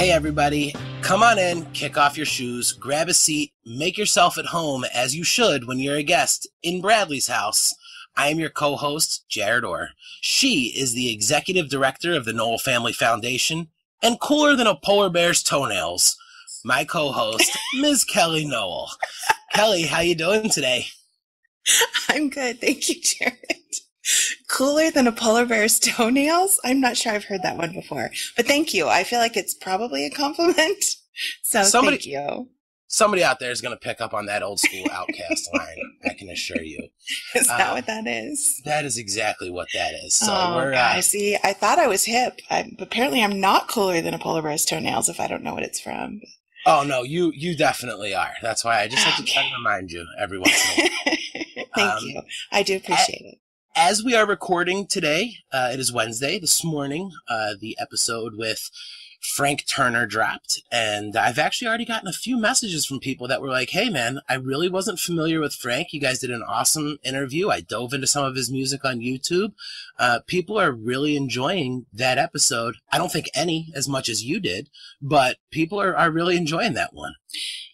Hey everybody, come on in, kick off your shoes, grab a seat, make yourself at home as you should when you're a guest in Bradley's house. I am your co-host, Jarett Orr. She is the executive director of the NowellFamily Foundation and cooler than a polar bear's toenails. My co-host, Ms. Kellie Nowell. Kellie, how you doing today? I'm good, thank you, Jarett. Cooler than a polar bear's toenails? I'm not sure I've heard that one before, but thank you. I feel like it's probably a compliment, so thank you. Somebody out there is going to pick up on that old school Outcast line, I can assure you. Is that what that is? That is exactly what that is. So see, I thought I was hip. Apparently I'm not cooler than a polar bear's toenails if I don't know what it's from. Oh, no, you definitely are. That's why I just have to try to remind you every once in a while. Thank you. I do appreciate it. As we are recording today, it is Wednesday. This morning, the episode with Frank Turner dropped, and I've actually already gotten a few messages from people that were like, hey man, I really wasn't familiar with Frank. You guys did an awesome interview. I dove into some of his music on YouTube. People are really enjoying that episode. I don't think any as much as you did, but people are really enjoying that one.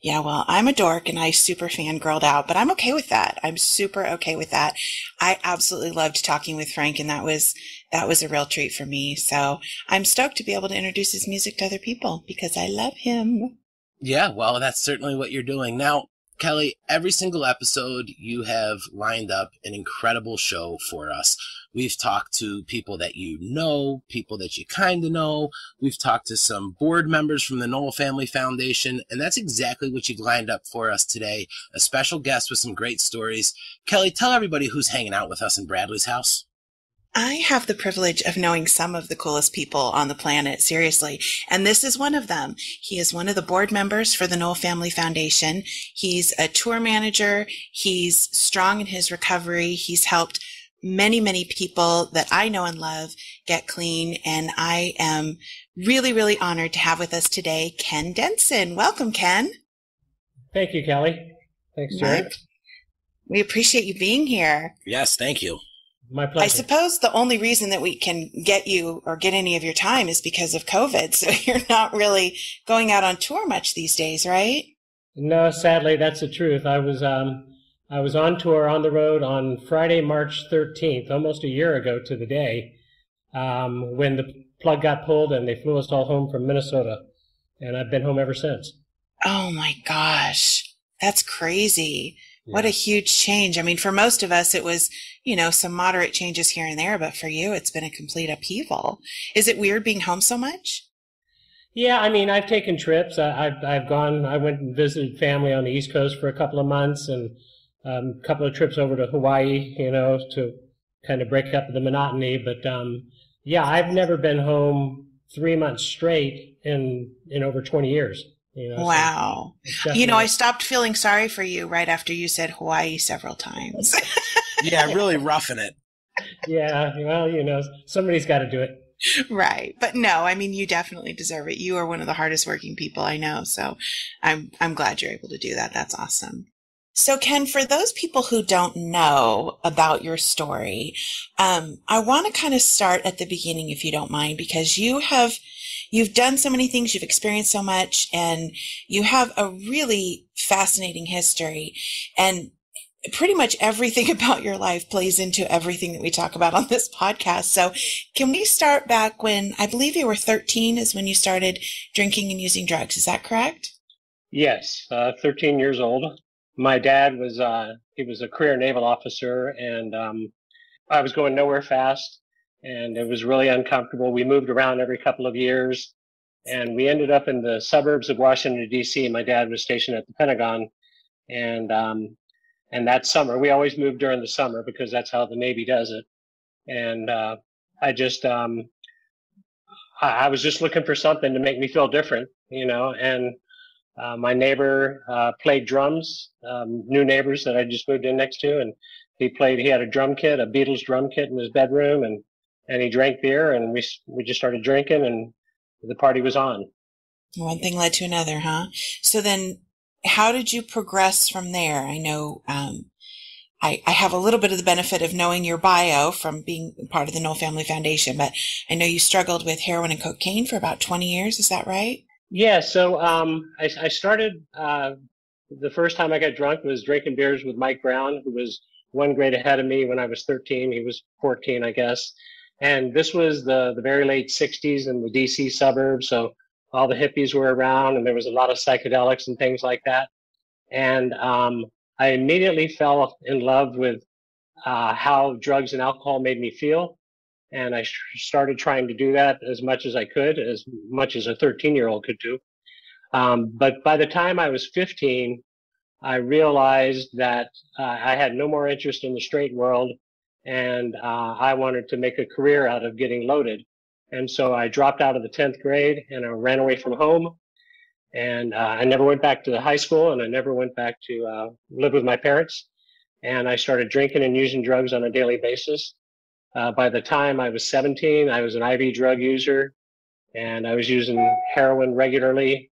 Yeah, well, I'm a dork and I super fangirled out, but I'm okay with that. I'm super okay with that. I absolutely loved talking with Frank, and that was a real treat for me. So I'm stoked to be able to introduce his music to other people because I love him. Yeah, well, that's certainly what you're doing. Now, Kellie, every single episode you have lined up an incredible show for us. We've talked to people that you know, people that you kind of know. We've talked to some board members from the NowellFamily Foundation, and that's exactly what you've lined up for us today. A special guest with some great stories. Kellie, tell everybody who's hanging out with us in Bradley's house. I have the privilege of knowing some of the coolest people on the planet, seriously, and this is one of them. He is one of the board members for the NowellFamily Foundation. He's a tour manager. He's strong in his recovery. He's helped many, many people that I know and love get clean, and I am really, really honored to have with us today Ken Denson. Welcome, Ken. Thank you, Kellie. Thanks, Jarett. We appreciate you being here. Yes, thank you. My pleasure. I suppose the only reason that we can get you or get any of your time is because of COVID, so you're not really going out on tour much these days, right? No, sadly, that's the truth. I was on tour on the road on Friday, March 13th, almost a year ago to the day, when the plug got pulled and they flew us all home from Minnesota, and I've been home ever since. Oh my gosh, that's crazy. Yeah. What a huge change. I mean, for most of us, it was, some moderate changes here and there, but for you, it's been a complete upheaval. Is it weird being home so much? Yeah, I mean, I've taken trips. I went and visited family on the East Coast for a couple of months, and a couple of trips over to Hawaii, to kind of break up the monotony. But yeah, I've never been home 3 months straight in over 20 years. Wow. So I stopped feeling sorry for you right after you said Hawaii several times. Yeah, really roughing it. Yeah, well, somebody's got to do it. Right. But no, I mean, you definitely deserve it. You are one of the hardest working people I know. So I'm glad you're able to do that. That's awesome. So Ken, for those people who don't know about your story, I want to kind of start at the beginning, if you don't mind, because you've done so many things, you've experienced so much, and you have a really fascinating history. And pretty much everything about your life plays into everything that we talk about on this podcast. So can we start back when, I believe you were 13 is when you started drinking and using drugs. Is that correct? Yes, 13 years old. My dad was, he was a career naval officer, and I was going nowhere fast, and it was really uncomfortable. We moved around every couple of years, and we ended up in the suburbs of Washington, D.C. My dad was stationed at the Pentagon, and that summer, we always moved during the summer because that's how the Navy does it. And I was just looking for something to make me feel different, and my neighbor played drums, new neighbors that I just moved in next to, and he had a drum kit, a Beatles drum kit in his bedroom, and he drank beer, and we just started drinking, and the party was on. One thing led to another, huh? So then how did you progress from there? I know I have a little bit of the benefit of knowing your bio from being part of the NowellFamily Foundation, but I know you struggled with heroin and cocaine for about 20 years. Is that right? Yeah, so I started the first time I got drunk was drinking beers with Mike Brown, who was one grade ahead of me when I was 13. He was 14, I guess. And this was the very late 60s in the DC suburbs. So all the hippies were around and there was a lot of psychedelics and things like that. And I immediately fell in love with how drugs and alcohol made me feel. And I started trying to do that as much as I could, as much as a 13-year-old could do. But by the time I was 15, I realized that I had no more interest in the straight world, and I wanted to make a career out of getting loaded. And so I dropped out of the 10th grade and I ran away from home. And I never went back to high school, and I never went back to live with my parents. And I started drinking and using drugs on a daily basis. By the time I was 17, I was an IV drug user, and I was using heroin regularly.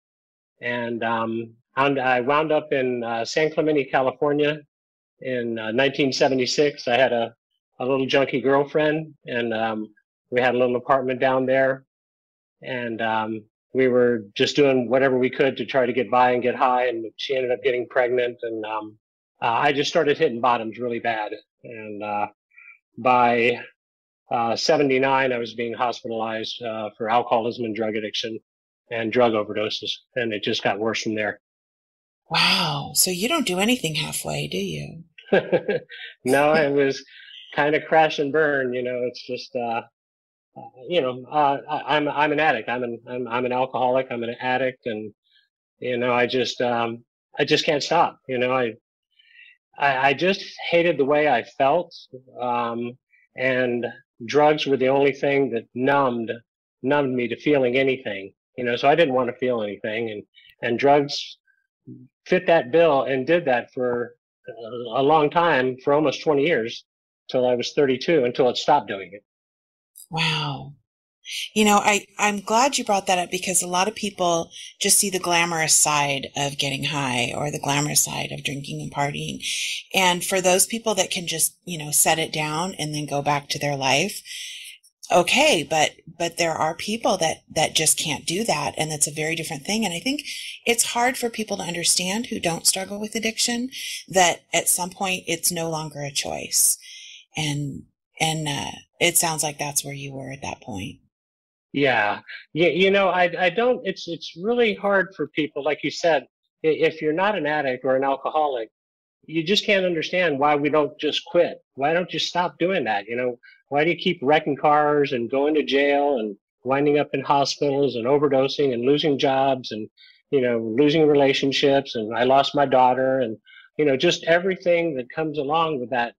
And I wound up in San Clemente, California in 1976. I had a little junkie girlfriend, and we had a little apartment down there. And we were just doing whatever we could to try to get by and get high. And she ended up getting pregnant. And I just started hitting bottoms really bad. And by 79, I was being hospitalized for alcoholism and drug addiction and drug overdoses. And it just got worse from there. Wow. So you don't do anything halfway, do you? No, it was kind of crash and burn. It's just, I'm an addict. I'm an alcoholic. I'm an addict. And, I just can't stop. I just hated the way I felt. And drugs were the only thing that numbed me to feeling anything. So I didn't want to feel anything, and drugs fit that bill and did that for a long time, for almost 20 years, till I was 32, until it stopped doing it. Wow. I'm glad you brought that up, because a lot of people just see the glamorous side of getting high or the glamorous side of drinking and partying. And for those people that can just, set it down and then go back to their life, okay, but there are people that just can't do that, and that's a very different thing. And I think it's hard for people to understand who don't struggle with addiction, that at some point it's no longer a choice. And it sounds like that's where you were at that point. Yeah. I don't, it's really hard for people, like you said, if you're not an addict or an alcoholic, you just can't understand why we don't just quit. Why don't you stop doing that? Why do you keep wrecking cars and going to jail and winding up in hospitals and overdosing and losing jobs and, losing relationships? And I lost my daughter, and, just everything that comes along with that.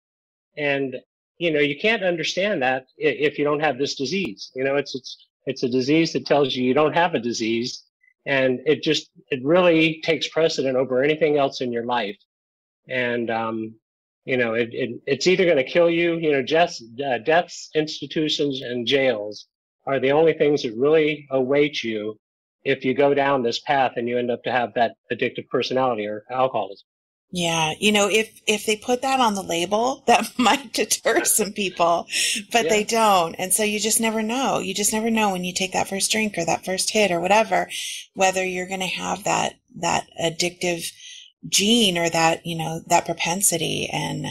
And, you can't understand that if you don't have this disease. It's a disease that tells you don't have a disease, and it really takes precedent over anything else in your life. And, it's either going to kill you. Deaths, institutions, and jails are the only things that really await you if you go down this path and you end up to have that addictive personality or alcoholism. Yeah, if they put that on the label, that might deter some people, but they don't. And so you just never know. You just never know when you take that first drink or that first hit or whatever, whether you're going to have that addictive gene or that, that propensity. And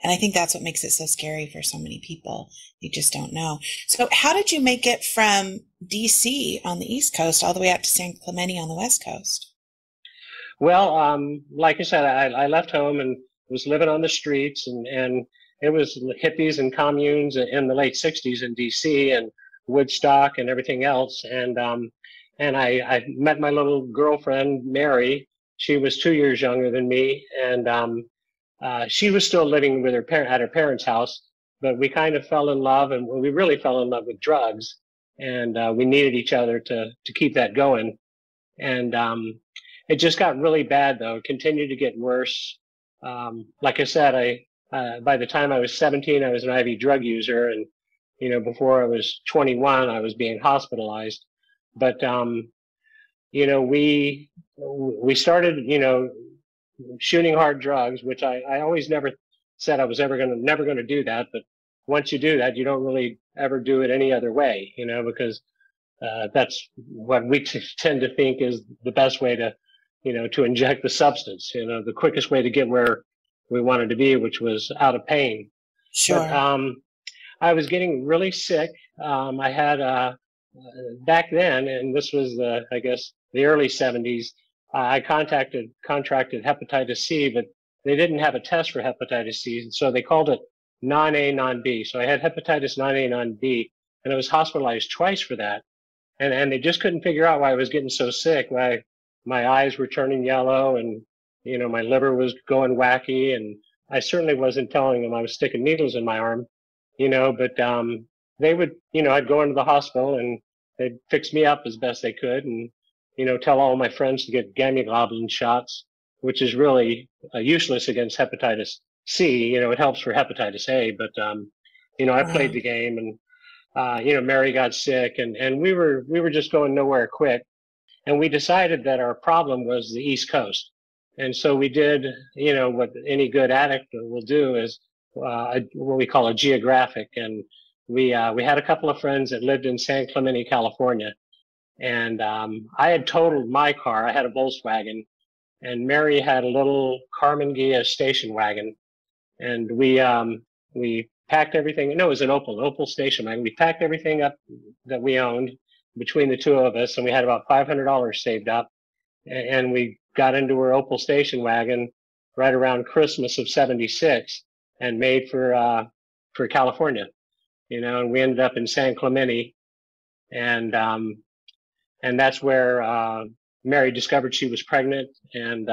I think that's what makes it so scary for so many people. You just don't know. So how did you make it from DC on the East Coast all the way out to San Clemente on the West Coast? Well, like I said, I left home and was living on the streets, and it was hippies and communes in the late 60s in DC and Woodstock and everything else. And I met my little girlfriend, Mary. She was 2 years younger than me, and she was still living with at her parents' house, but we kind of fell in love, and we really fell in love with drugs, and we needed each other to keep that going. And it just got really bad, though. It continued to get worse. Like I said, by the time I was 17, I was an IV drug user, and before I was 21, I was being hospitalized. But we started shooting hard drugs, which I always never said I was never going to do that. But once you do that, you don't really ever do it any other way, because that's what we tend to think is the best way to, to inject the substance, the quickest way to get where we wanted to be, which was out of pain. Sure. But I was getting really sick. I had back then, and this was I guess the early 70s. I contracted hepatitis C, but they didn't have a test for hepatitis C, so they called it non-A, non-B. So I had hepatitis non-A, non-B, and I was hospitalized twice for that. And they just couldn't figure out why I was getting so sick, why my eyes were turning yellow and, my liver was going wacky. And I certainly wasn't telling them I was sticking needles in my arm, but they would, I'd go into the hospital and they'd fix me up as best they could and, tell all my friends to get gamma globulin shots, which is really useless against hepatitis C. It helps for hepatitis A, but, I played the game and, Mary got sick and we were just going nowhere quick. And we decided that our problem was the East Coast. And so we did, what any good addict will do is what we call a geographic. And we had a couple of friends that lived in San Clemente, California. And I had totaled my car. I had a Volkswagen. And Mary had a little Carmen Ghia station wagon. And we packed everything. No, it was an Opel station wagon. We packed everything up that we owned between the two of us, and we had about $500 saved up. And we got into her Opel station wagon right around Christmas of '76 and made for California, and we ended up in San Clemente. And that's where Mary discovered she was pregnant, and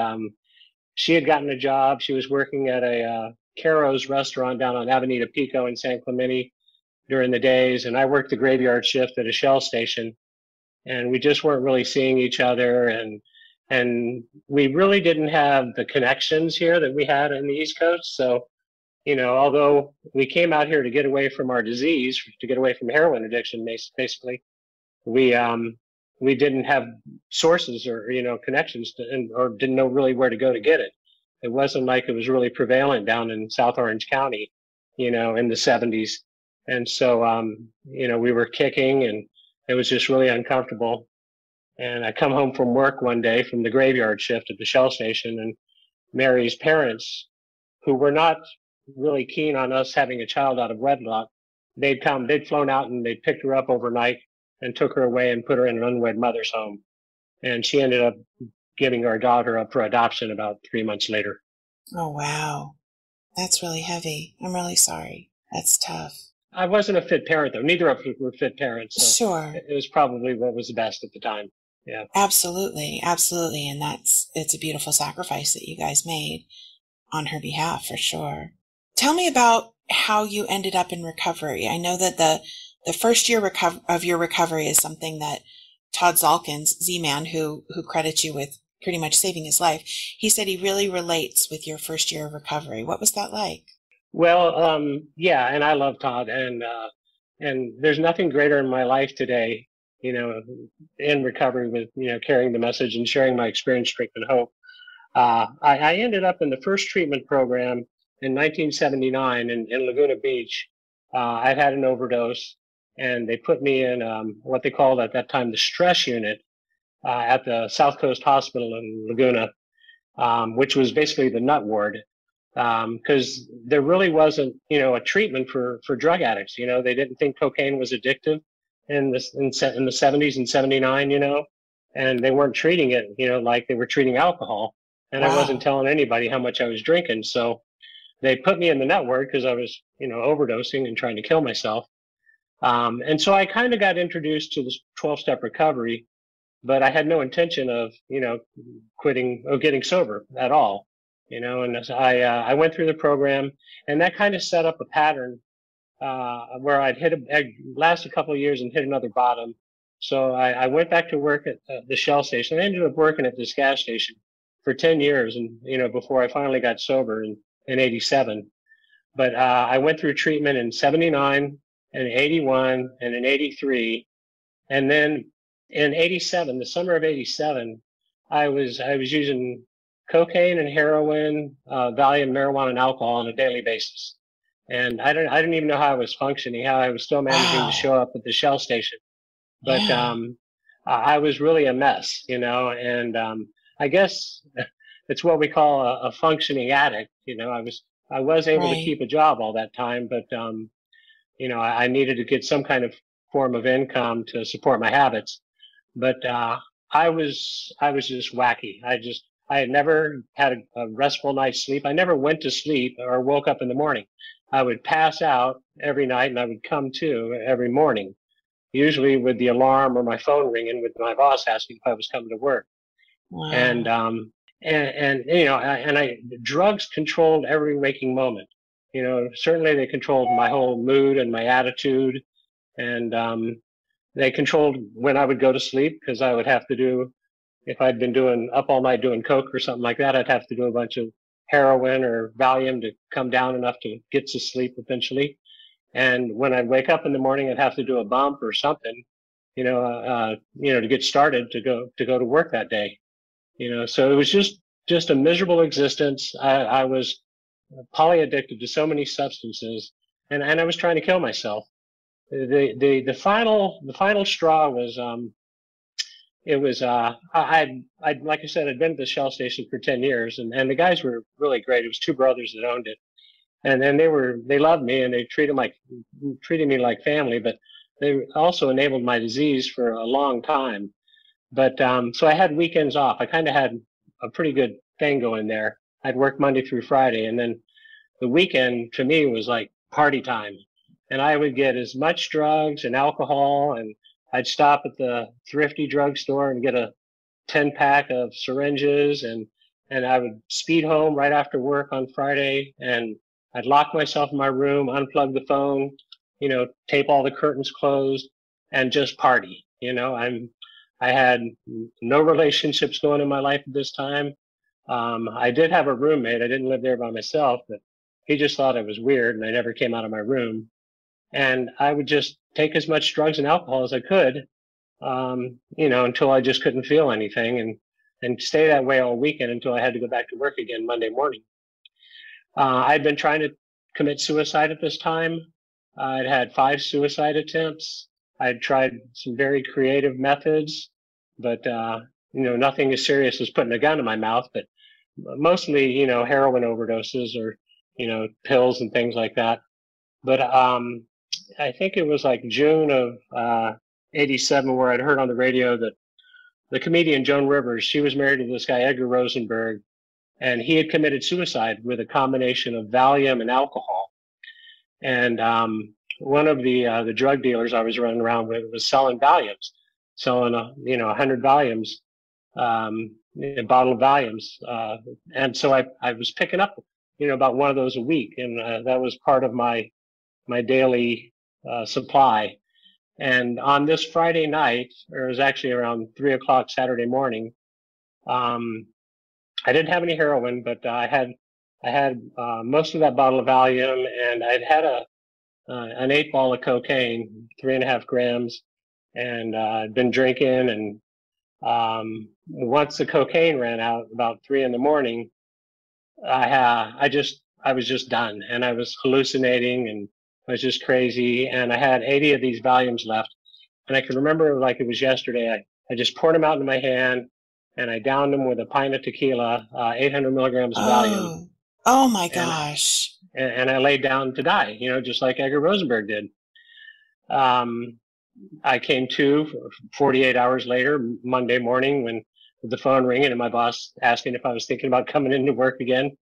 she had gotten a job. She was working at a Perro's restaurant down on Avenida Pico in San Clemente during the days, and I worked the graveyard shift at a Shell station, and we just weren't really seeing each other, and we really didn't have the connections here that we had in the East Coast. So, although we came out here to get away from our disease, to get away from heroin addiction, basically, we didn't have sources or connections or didn't know really where to go to get it. It wasn't like it was really prevalent down in South Orange County, in the '70s. And so, we were kicking and it was just really uncomfortable. And I come home from work one day from the graveyard shift at the Shell station, and Mary's parents, who were not really keen on us having a child out of wedlock, they'd flown out and they'd picked her up overnight and took her away and put her in an unwed mother's home. And she ended up giving our daughter up for adoption about 3 months later. Oh, wow. That's really heavy. I'm really sorry. That's tough. I wasn't a fit parent, though. Neither of us were fit parents. So sure. It was probably what was the best at the time. Yeah. Absolutely. Absolutely. And it's a beautiful sacrifice that you guys made on her behalf, for sure. Tell me about how you ended up in recovery. I know that the first year of your recovery is something that Todd Zalkins, Z-Man, who credits you with pretty much saving his life, he said he really relates with your first year of recovery. What was that like? Well, yeah, and I love Todd, and there's nothing greater in my life today, in recovery with, carrying the message and sharing my experience, strength, and hope. I ended up in the first treatment program in 1979 in Laguna Beach. I'd had an overdose, and they put me in what they called at that time the stress unit at the South Coast Hospital in Laguna, which was basically the nut ward, because there really wasn't, a treatment for drug addicts. They didn't think cocaine was addictive in the 70s and '79, and they weren't treating it, like they were treating alcohol. And wow. I wasn't telling anybody how much I was drinking. So they put me in the nut ward because I was, overdosing and trying to kill myself. And so I kind of got introduced to this 12-step recovery, but I had no intention of, quitting or getting sober at all, and I went through the program, and that kind of set up a pattern where I'd last a couple of years and hit another bottom. So I went back to work at the Shell station. I ended up working at this gas station for 10 years, and, before I finally got sober in '87. But I went through treatment in '79 and '81 and in '83. And then in '87, the summer of '87, I was using cocaine and heroin, Valium, marijuana, and alcohol on a daily basis. And I didn't even know how I was functioning, how I was still managing to show up at the Shell station. But Yeah. I was really a mess, and I guess it's what we call a functioning addict. I was able to Right. keep a job all that time, but I needed to get some kind of form of income to support my habits. But I was just wacky. I had never had a restful night's sleep. I never went to sleep or woke up in the morning. I would pass out every night and I would come to every morning, usually with the alarm or my phone ringing with my boss asking if I was coming to work. And Wow. drugs controlled every waking moment. Certainly they controlled my whole mood and my attitude, and they controlled when I would go to sleep, because I would have to do, if I'd been doing up all night doing coke or something like that, I'd have to do a bunch of heroin or Valium to come down enough to get to sleep eventually. And when I'd wake up in the morning, I'd have to do a bump or something, to get started to go to work that day. So it was just a miserable existence. I was poly addicted to so many substances, and I was trying to kill myself. The final straw was it was I like I said, I'd been at the Shell station for 10 years, and the guys were really great. It was two brothers that owned it, and they loved me, and they treated me like family, but they also enabled my disease for a long time. But so I had weekends off. I kind of had a pretty good thing going there. I'd work Monday through Friday, and then the weekend to me was like party time. And I would get as much drugs and alcohol, and I'd stop at the thrifty drugstore and get a 10-pack of syringes, and I would speed home right after work on Friday, and I'd lock myself in my room, unplug the phone, tape all the curtains closed, and just party. I had no relationships going in my life at this time. I did have a roommate. I didn't live there by myself, but he just thought I was weird, and I never came out of my room. And I would just take as much drugs and alcohol as I could, until I just couldn't feel anything, and stay that way all weekend until I had to go back to work again Monday morning. I'd been trying to commit suicide at this time. I'd had 5 suicide attempts. I'd tried some very creative methods, but nothing as serious as putting a gun in my mouth. But mostly, heroin overdoses or pills and things like that. But I think it was like June of '87 where I'd heard on the radio that the comedian Joan Rivers, she was married to this guy Edgar Rosenberg, and he had committed suicide with a combination of Valium and alcohol. And one of the drug dealers I was running around with was selling Valiums, selling 100 Valiums, a bottle of Valiums, and so I was picking up about one of those a week, and that was part of my daily supply. And on this Friday night, or it was actually around 3 o'clock Saturday morning, I didn't have any heroin, but I had most of that bottle of Valium, and I'd had an 8-ball of cocaine, 3.5 grams, and I'd been drinking. And once the cocaine ran out, about 3 in the morning, I was just done, and I was hallucinating, and I was just crazy. And I had 80 of these Valiums left, and I can remember like it was yesterday. I just poured them out into my hand, and I downed them with a pint of tequila, 800 milligrams of Valium. Oh my and gosh. and I laid down to die, just like Edgar Rosenberg did. I came to 48 hours later, Monday morning, with the phone ringing and my boss asking if I was thinking about coming into work again.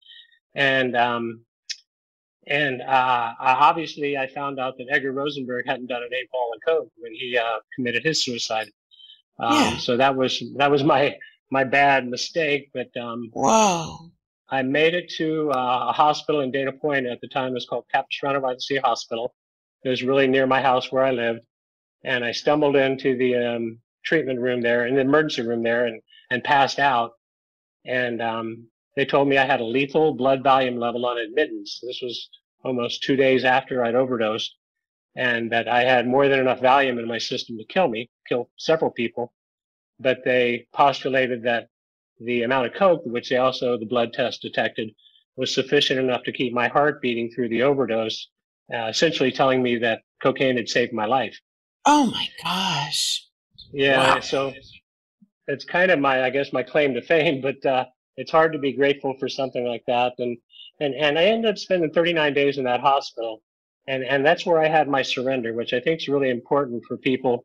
And obviously I found out that Edgar Rosenberg hadn't done an 8-ball of coke when he committed his suicide. Yeah. So that was my bad mistake. But Whoa. I made it to a hospital in Dana Point at the time. It was called Capistrano by the Sea Hospital. It was really near my house where I lived. And I stumbled into the treatment room there, in the emergency room there, and passed out. And they told me I had a lethal blood volume level on admittance. This was almost 2 days after I'd overdosed, and that I had more than enough Valium in my system to kill several people. But they postulated that the amount of coke, which the blood test detected, was sufficient enough to keep my heart beating through the overdose, essentially telling me that cocaine had saved my life. Oh my gosh. Yeah. Wow. So it's kind of my, I guess, my claim to fame, but it's hard to be grateful for something like that. And I ended up spending 39 days in that hospital. And that's where I had my surrender, which I think is really important for people,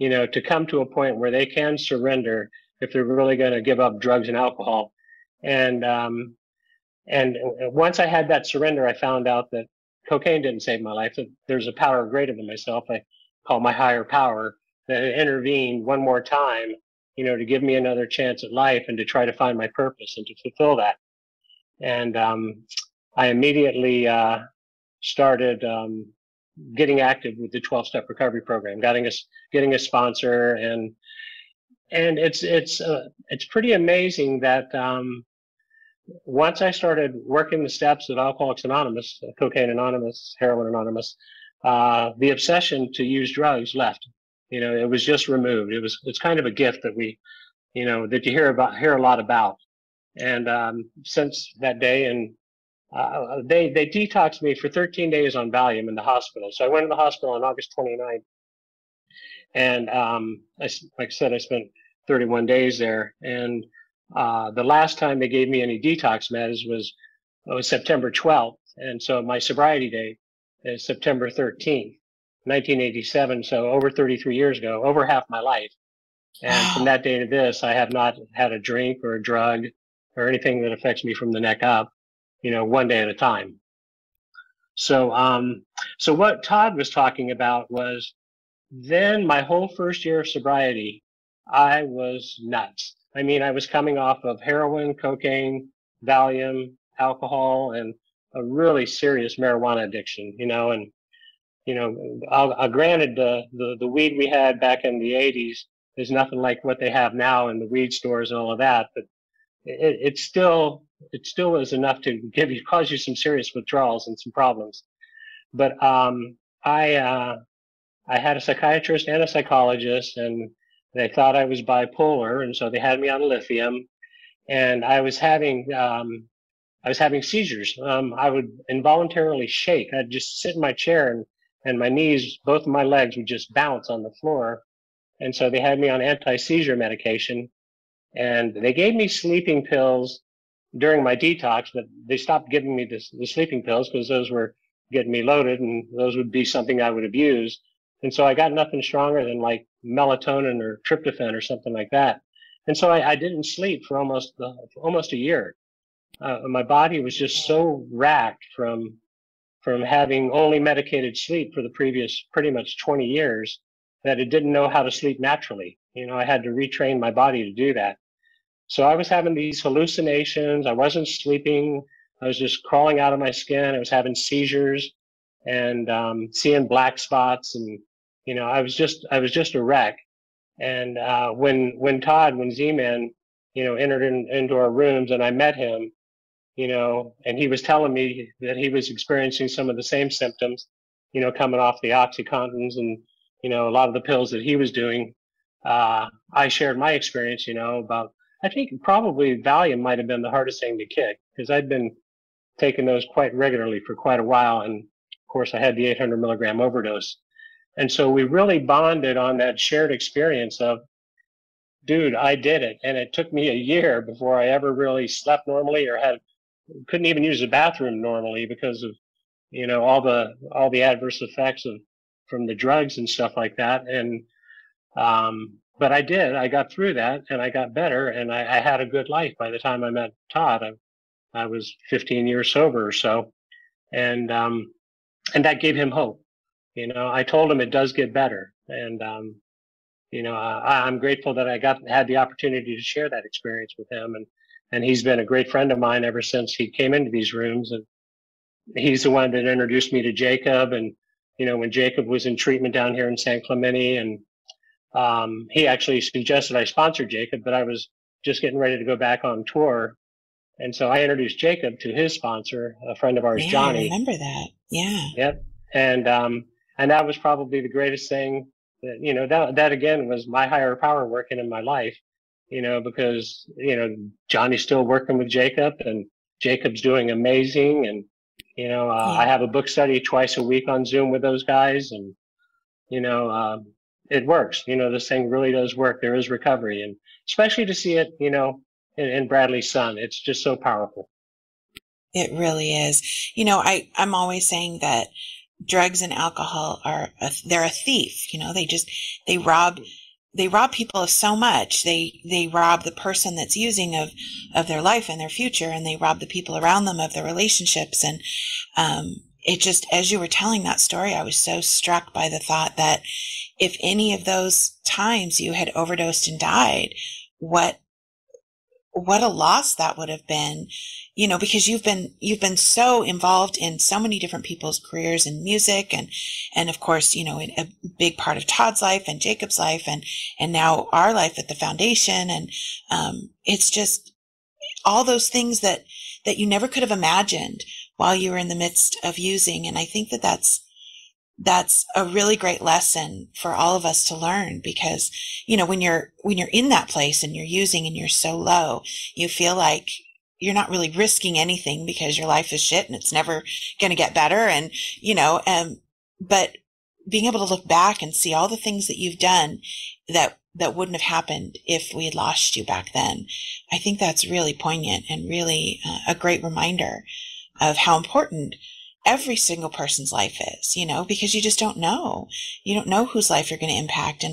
to come to a point where they can surrender if they're really going to give up drugs and alcohol. And, um, and once I had that surrender, I found out that cocaine didn't save my life. That there's a power greater than myself. I call my higher power that intervened one more time, to give me another chance at life and to try to find my purpose and to fulfill that. And I immediately started getting active with the 12-step recovery program, getting a sponsor, and it's pretty amazing that once I started working the steps of Alcoholics Anonymous, Cocaine Anonymous, Heroin Anonymous, the obsession to use drugs left. It was just removed. It's kind of a gift that that you hear a lot about. And since that day, and they detoxed me for 13 days on Valium in the hospital. So I went to the hospital on August 29th, and like I said, I spent 31 days there. And the last time they gave me any detox meds was September 12th, and so my sobriety date is September 13th, 1987. So over 33 years ago, over half my life. And from that day to this, I have not had a drink or a drug or anything that affects me from the neck up, one day at a time. So, so what Todd was talking about was then my whole first year of sobriety, I was nuts. I mean, I was coming off of heroin, cocaine, Valium, alcohol, and a really serious marijuana addiction, and, granted the weed we had back in the 80s is nothing like what they have now in the weed stores and all of that, but it still is enough to cause you some serious withdrawals and some problems. But I had a psychiatrist and a psychologist, and they thought I was bipolar, and so they had me on lithium, and I was having seizures. I would involuntarily shake. I'd just sit in my chair, and my knees, both of my legs, would just bounce on the floor. And so they had me on anti-seizure medication, and they gave me sleeping pills during my detox, but they stopped giving me the sleeping pills because those were getting me loaded, and those would be something I would abuse. And so I got nothing stronger than like melatonin or tryptophan or something like that. And so I didn't sleep for almost a year. My body was just so racked from having only medicated sleep for the previous pretty much 20 years that it didn't know how to sleep naturally. I had to retrain my body to do that. So I was having these hallucinations. I wasn't sleeping. I was just crawling out of my skin. I was having seizures and seeing black spots, and I was just a wreck. And when Z-Man, entered into our rooms and I met him, and he was telling me that he was experiencing some of the same symptoms, coming off the OxyContins and a lot of the pills that he was doing. I shared my experience, about, I think probably Valium might have been the hardest thing to kick because I'd been taking those quite regularly for quite a while. And of course I had the 800 milligram overdose. And so we really bonded on that shared experience of, dude, I did it. And it took me a year before I ever really slept normally or couldn't even use the bathroom normally because of, all the adverse effects from the drugs and stuff like that. And, but I got through that and I got better and I had a good life by the time I met Todd. I was 15 years sober or so. And that gave him hope. I told him it does get better. And, I'm grateful that I had the opportunity to share that experience with him. And he's been a great friend of mine ever since he came into these rooms. And he's the one that introduced me to Jacob. And, when Jacob was in treatment down here in San Clemente, and he actually suggested I sponsor Jacob, but I was just getting ready to go back on tour. And so I introduced Jacob to his sponsor, a friend of ours, Johnny. I remember that. Yeah. Yep. And that was probably the greatest thing that, that again was my higher power working in my life, because, Johnny's still working with Jacob and Jacob's doing amazing. And, I have a book study twice a week on Zoom with those guys. And, it works. This thing really does work. There is recovery, and especially to see it, in Bradley's son, it's just so powerful. It really is. I'm always saying that drugs and alcohol they're a thief. They rob people of so much. They rob the person that's using of their life and their future, and they rob the people around them of their relationships. And it just, as you were telling that story, I was so struck by the thought that if any of those times you had overdosed and died, what a loss that would have been, because you've been so involved in so many different people's careers in music and of course, in a big part of Todd's life and Jacob's life and now our life at the foundation. And, it's just all those things that you never could have imagined while you were in the midst of using. And I think that that's a really great lesson for all of us to learn, because, when you're in that place and you're using and you're so low, you feel like you're not really risking anything because your life is shit and it's never going to get better. And, but being able to look back and see all the things that you've done that wouldn't have happened if we had lost you back then. I think that's really poignant and really a great reminder of how important every single person's life is, because you just don't know. You don't know whose life you're going to impact.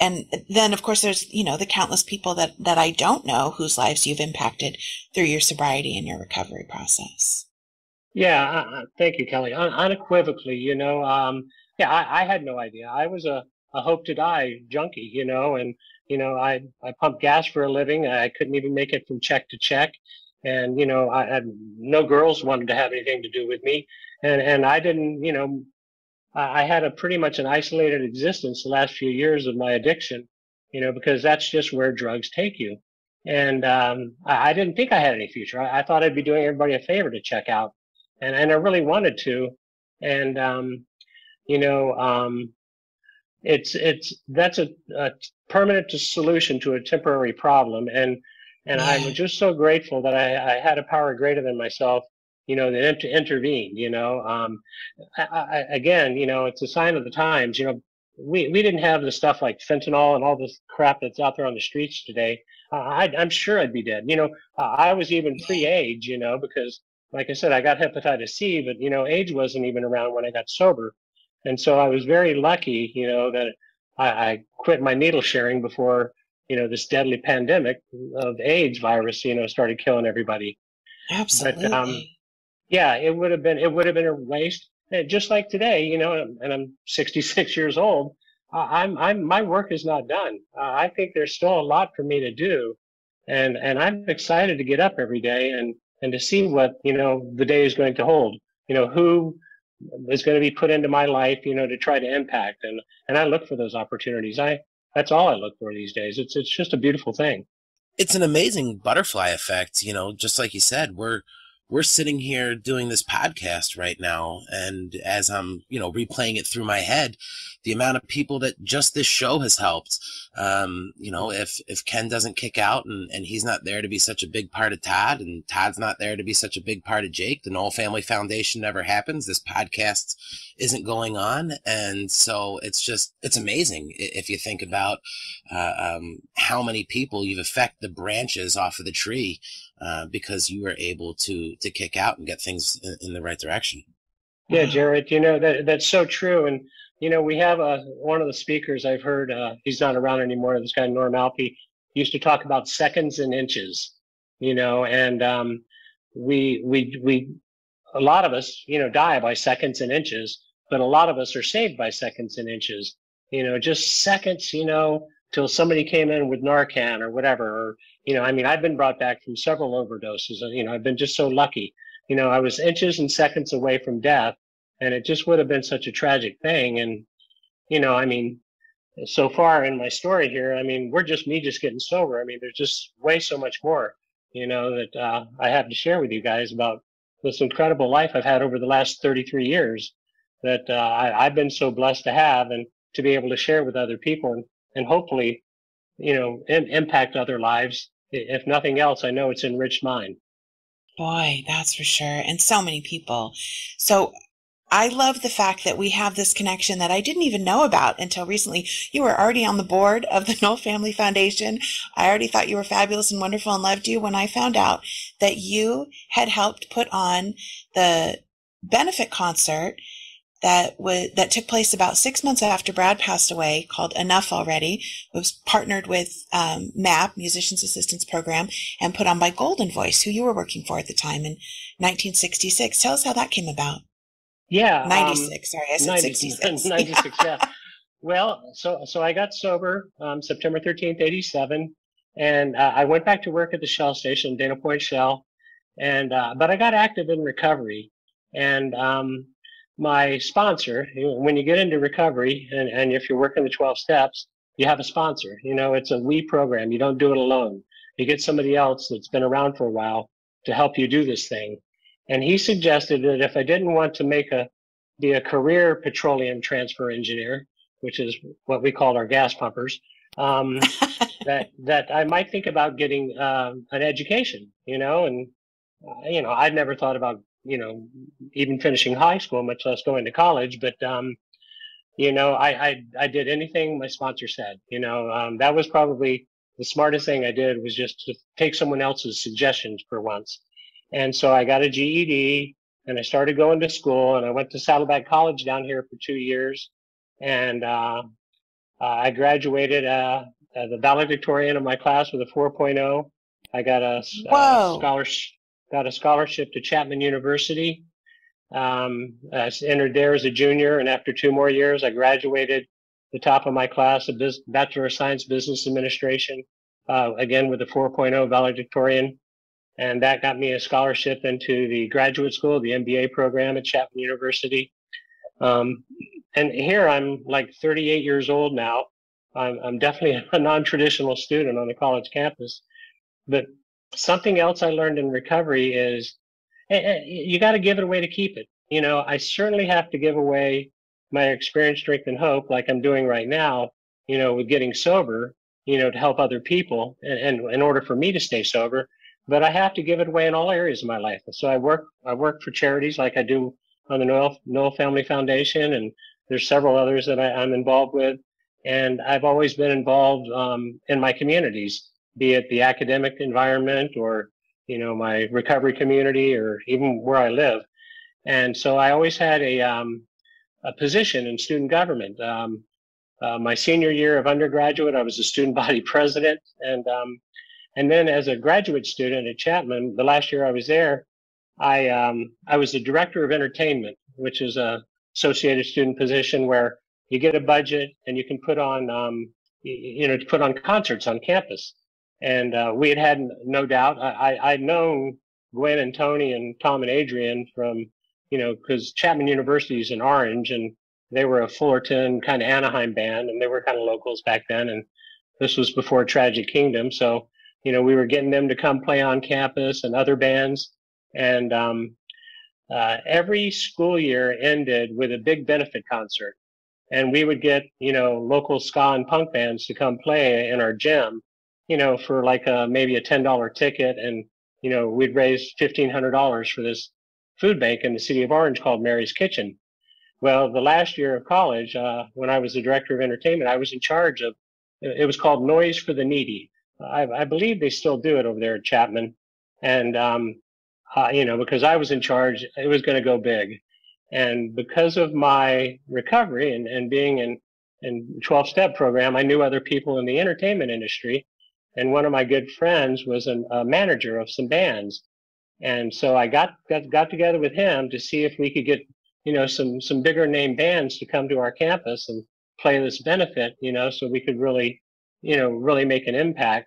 And then, of course, there's, the countless people that I don't know whose lives you've impacted through your sobriety and your recovery process. Yeah, thank you, Kelly. Unequivocally, I had no idea. I was a hope to die junkie, and, I pumped gas for a living. I couldn't even make it from check to check. And, I had no girls wanted to have anything to do with me. And I didn't, I had a pretty much an isolated existence the last few years of my addiction, because that's just where drugs take you. And I didn't think I had any future. I thought I'd be doing everybody a favor to check out. And I really wanted to. And, that's a permanent solution to a temporary problem. And I'm just so grateful that I had a power greater than myself, that intervened. Again, it's a sign of the times. We didn't have the stuff like fentanyl and all this crap that's out there on the streets today. I'm sure I'd be dead. I was even pre-AIDS, because, like I said, I got hepatitis C, but AIDS wasn't even around when I got sober, and so I was very lucky, that I quit my needle sharing before this deadly pandemic of AIDS virus, started killing everybody. Absolutely. But, yeah, it would have been a waste. Just like today, and I'm 66 years old. My work is not done. I think there's still a lot for me to do. And I'm excited to get up every day and to see what, the day is going to hold, who is going to be put into my life, to try to impact. And I look for those opportunities. That's all I look for these days. It's just a beautiful thing. It's an amazing butterfly effect. Just like you said, we're sitting here doing this podcast right now. And as I'm, replaying it through my head, the amount of people that just this show has helped, if Ken doesn't kick out and he's not there to be such a big part of Todd, and Todd's not there to be such a big part of Jake, the NowellFamily Foundation never happens. This podcast isn't going on. And so it's amazing if you think about how many people you've affected the branches off of the tree because you were able to kick out and get things in the right direction. Yeah, Jarett, that's so true. And, we have one of the speakers I've heard, he's not around anymore, this guy, Norm Alpe, used to talk about seconds and inches, and we a lot of us, die by seconds and inches, but a lot of us are saved by seconds and inches, just seconds, till somebody came in with Narcan or whatever. Or, I've been brought back from several overdoses. I've been just so lucky. I was inches and seconds away from death, and it just would have been such a tragic thing. And, so far in my story here, we're just getting sober. There's just way so much more, that I have to share with you guys about this incredible life I've had over the last 33 years that I've been so blessed to have and to be able to share with other people and hopefully, impact other lives. If nothing else, I know it's enriched mine. Boy, that's for sure. And so many people. So I love the fact that we have this connection that I didn't even know about until recently. You were already on the board of the Knoll Family Foundation. I already thought you were fabulous and wonderful and loved you when I found out that you had helped put on the benefit concert that took place about 6 months after Brad passed away, called Enough Already. It was partnered with MAP, Musicians Assistance Program, and put on by Golden Voice, who you were working for at the time in 1966. Tell us how that came about. Yeah. 96, sorry, I said 66. 96, yeah. Well, so I got sober September 13th, 87, and I went back to work at the Shell station, Dana Point Shell, and but I got active in recovery. And my sponsor, when you get into recovery, and if you're working the 12 steps, you have a sponsor. It's a we program. You don't do it alone. You get somebody else that's been around for a while to help you do this thing. And he suggested that if I didn't want to be a career petroleum transfer engineer, which is what we call our gas pumpers, that I might think about getting an education, and I'd never thought about, even finishing high school, much less going to college. But, I did anything my sponsor said. That was probably the smartest thing I did, was just to take someone else's suggestions for once. And so I got a GED, and I started going to school, and I went to Saddleback College down here for 2 years. And I graduated the valedictorian of my class with a 4.0. I got a scholarship to Chapman University. I entered there as a junior, and after 2 more years, I graduated the top of my class, a Bachelor of Science Business Administration, again with a 4.0 valedictorian. And that got me a scholarship into the graduate school, the MBA program at Chapman University. And here I'm like 38 years old now. I'm definitely a non-traditional student on the college campus. But something else I learned in recovery is you got to give it away to keep it. I certainly have to give away my experience, strength, and hope, like I'm doing right now, with getting sober, to help other people, and in order for me to stay sober. But I have to give it away in all areas of my life. So I work for charities like I do on the Knoll Family Foundation, and there's several others that I'm involved with. And I've always been involved in my communities, be it the academic environment or, my recovery community, or even where I live. And so I always had a position in student government. My senior year of undergraduate, I was a student body president. And then as a graduate student at Chapman, the last year I was there, I was the director of entertainment, which is a associated student position where you get a budget and you can put on, to put on concerts on campus. And we had no doubt. I'd known Gwen and Tony and Tom and Adrian from, because Chapman University is in Orange, and they were a Fullerton kind of Anaheim band, and they were kind of locals back then. And this was before Tragic Kingdom. So, we were getting them to come play on campus, and other bands. And every school year ended with a big benefit concert. And we would get, local ska and punk bands to come play in our gym, for like maybe a $10 ticket. And, we'd raise $1,500 for this food bank in the city of Orange called Mary's Kitchen. Well, the last year of college, when I was the director of entertainment, I was in charge of, it was called Noise for the Needy. I believe they still do it over there at Chapman. And, because I was in charge, it was going to go big. And because of my recovery and being in 12-step program, I knew other people in the entertainment industry. And one of my good friends was a manager of some bands. And so I got together with him to see if we could get, some bigger name bands to come to our campus and play this benefit, so we could really make an impact.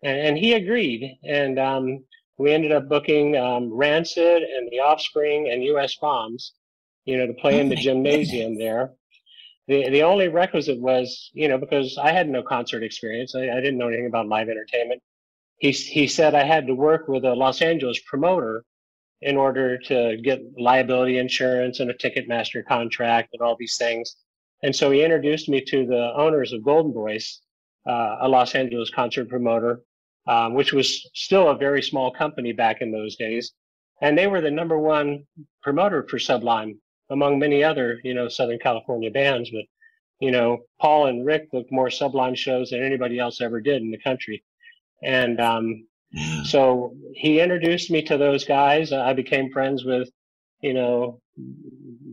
And he agreed. And we ended up booking Rancid and The Offspring and U.S. Bombs, to play in the gymnasium there. The only requisite was, because I had no concert experience, I didn't know anything about live entertainment. He said I had to work with a Los Angeles promoter in order to get liability insurance and a Ticketmaster contract and all these things. And so he introduced me to the owners of Golden Voice, a Los Angeles concert promoter, which was still a very small company back in those days. And they were the #1 promoter for Sublime among many other, Southern California bands. But, Paul and Rick booked more Sublime shows than anybody else ever did in the country. And so he introduced me to those guys. I became friends with,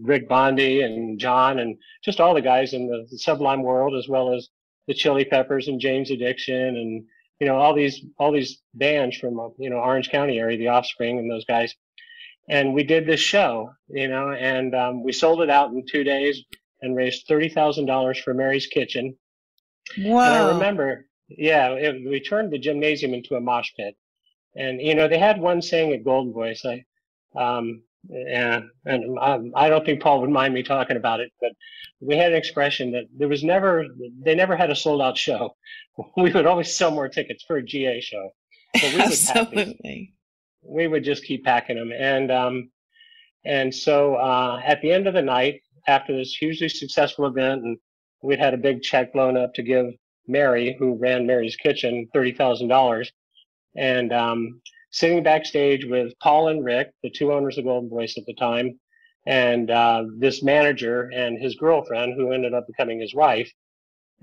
Rick Bondi and John and just all the guys in the Sublime world, as well as the Chili Peppers and James Addiction and, all these bands from, Orange County area, the Offspring and those guys. And we did this show, and we sold it out in 2 days and raised $30,000 for Mary's Kitchen. Whoa. And I remember, we turned the gymnasium into a mosh pit. And, they had one saying at Golden Voice, I don't think Paul would mind me talking about it, but we had an expression that they never had a sold out show. We would always sell more tickets for a GA show. So we Absolutely. We would just keep packing them. And so at the end of the night, after this hugely successful event, and we'd had a big check blown up to give Mary, who ran Mary's Kitchen, $30,000. And sitting backstage with Paul and Rick, the two owners of Golden Voice at the time, and this manager and his girlfriend, who ended up becoming his wife.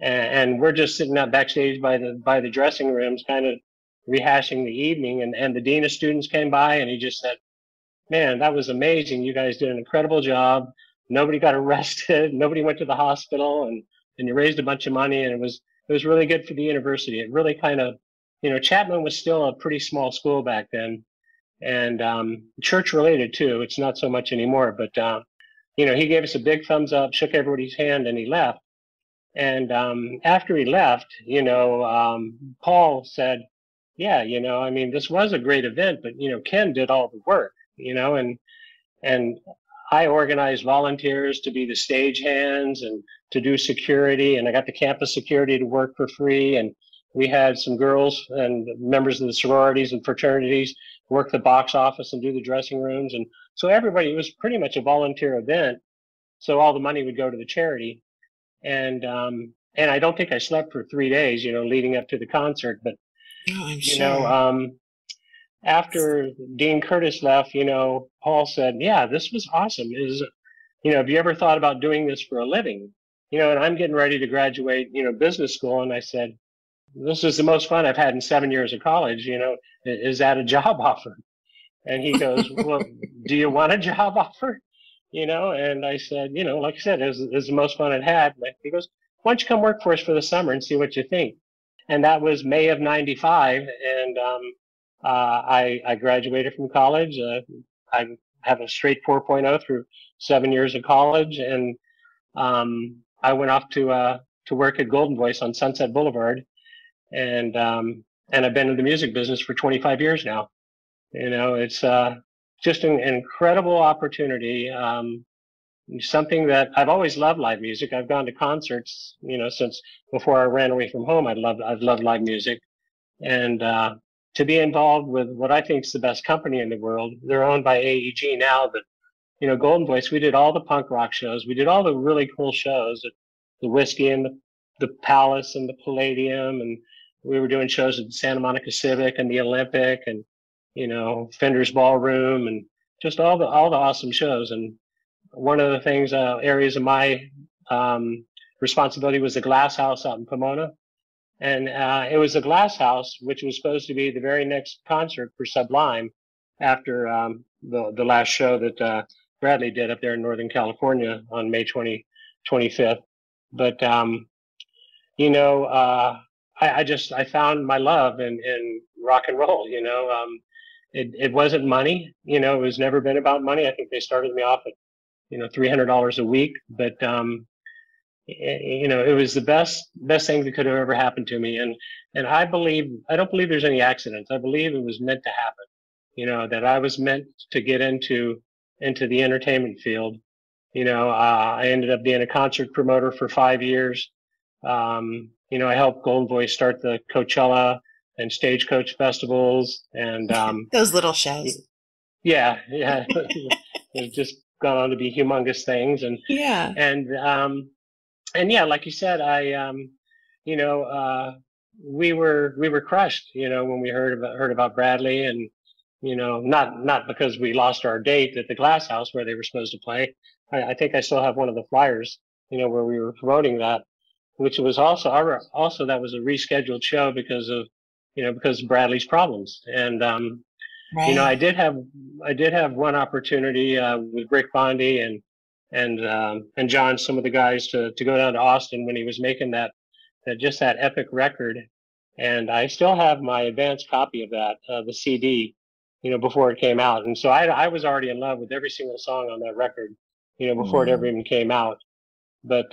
And we're just sitting out backstage by the dressing rooms, kind of rehashing the evening. And the dean of students came by, and he just said, "Man, that was amazing. You guys did an incredible job. Nobody got arrested. Nobody went to the hospital, and you raised a bunch of money, and it was really good for the university." It really kind of, Chapman was still a pretty small school back then, and church related too. It's not so much anymore, but he gave us a big thumbs up, shook everybody's hand, and he left. And after he left, Paul said, "Yeah, I mean, this was a great event, but Ken did all the work, and I organized volunteers to be the stage hands and to do security, and I got the campus security to work for free, and we had some girls and members of the sororities and fraternities work the box office and do the dressing rooms, and so everybody, it was pretty much a volunteer event, so all the money would go to the charity." And I don't think I slept for 3 days, leading up to the concert, but I'm sure. After Dean Curtis left, Paul said, "Yeah, this was awesome. Have you ever thought about doing this for a living?" And I'm getting ready to graduate, business school. And I said, "This is the most fun I've had in 7 years of college. Is that a job offer?" And he goes, "Well, do you want a job offer?" And I said, like I said, it was the most fun I'd had. And he goes, "Why don't you come work for us for the summer and see what you think?" And that was May of '95. And I graduated from college. I have a straight 4.0 through 7 years of college. And I went off to work at Golden Voice on Sunset Boulevard. And I've been in the music business for 25 years now. It's just an incredible opportunity. Something that I've always loved live music. I've gone to concerts, since before I ran away from home. I've loved live music. And to be involved with what I think is the best company in the world. They're owned by AEG now, but Golden Voice, we did all the punk rock shows. We did all the really cool shows at the Whiskey and the Palace and the Palladium, and we were doing shows at Santa Monica Civic and the Olympic and Fender's Ballroom and just all the awesome shows. And one of the things, areas of my responsibility was the Glass House out in Pomona. And it was the Glass House, which was supposed to be the very next concert for Sublime after the last show that Bradley did up there in Northern California on May 25th. But, I found my love in rock and roll, It wasn't money, it was never been about money. I think they started me off at, $300 a week, but, it was the best thing that could have ever happened to me. And I don't believe there's any accidents. I believe it was meant to happen, that I was meant to get into the entertainment field. I ended up being a concert promoter for 5 years. I helped Golden Voice start the Coachella and Stagecoach festivals and those little shows. Yeah. They've just gone on to be humongous things. And like you said, we were crushed, when we heard about Bradley, and not because we lost our date at the Glass House where they were supposed to play. I think I still have one of the flyers, where we were promoting that, which was also that was a rescheduled show because of Bradley's problems. And Right. I did have one opportunity with Rick Bondi and John, some of the guys, to go down to Austin when he was making that epic record. And I still have my advanced copy of that, the CD, before it came out. And so I was already in love with every single song on that record, before it ever even came out. But,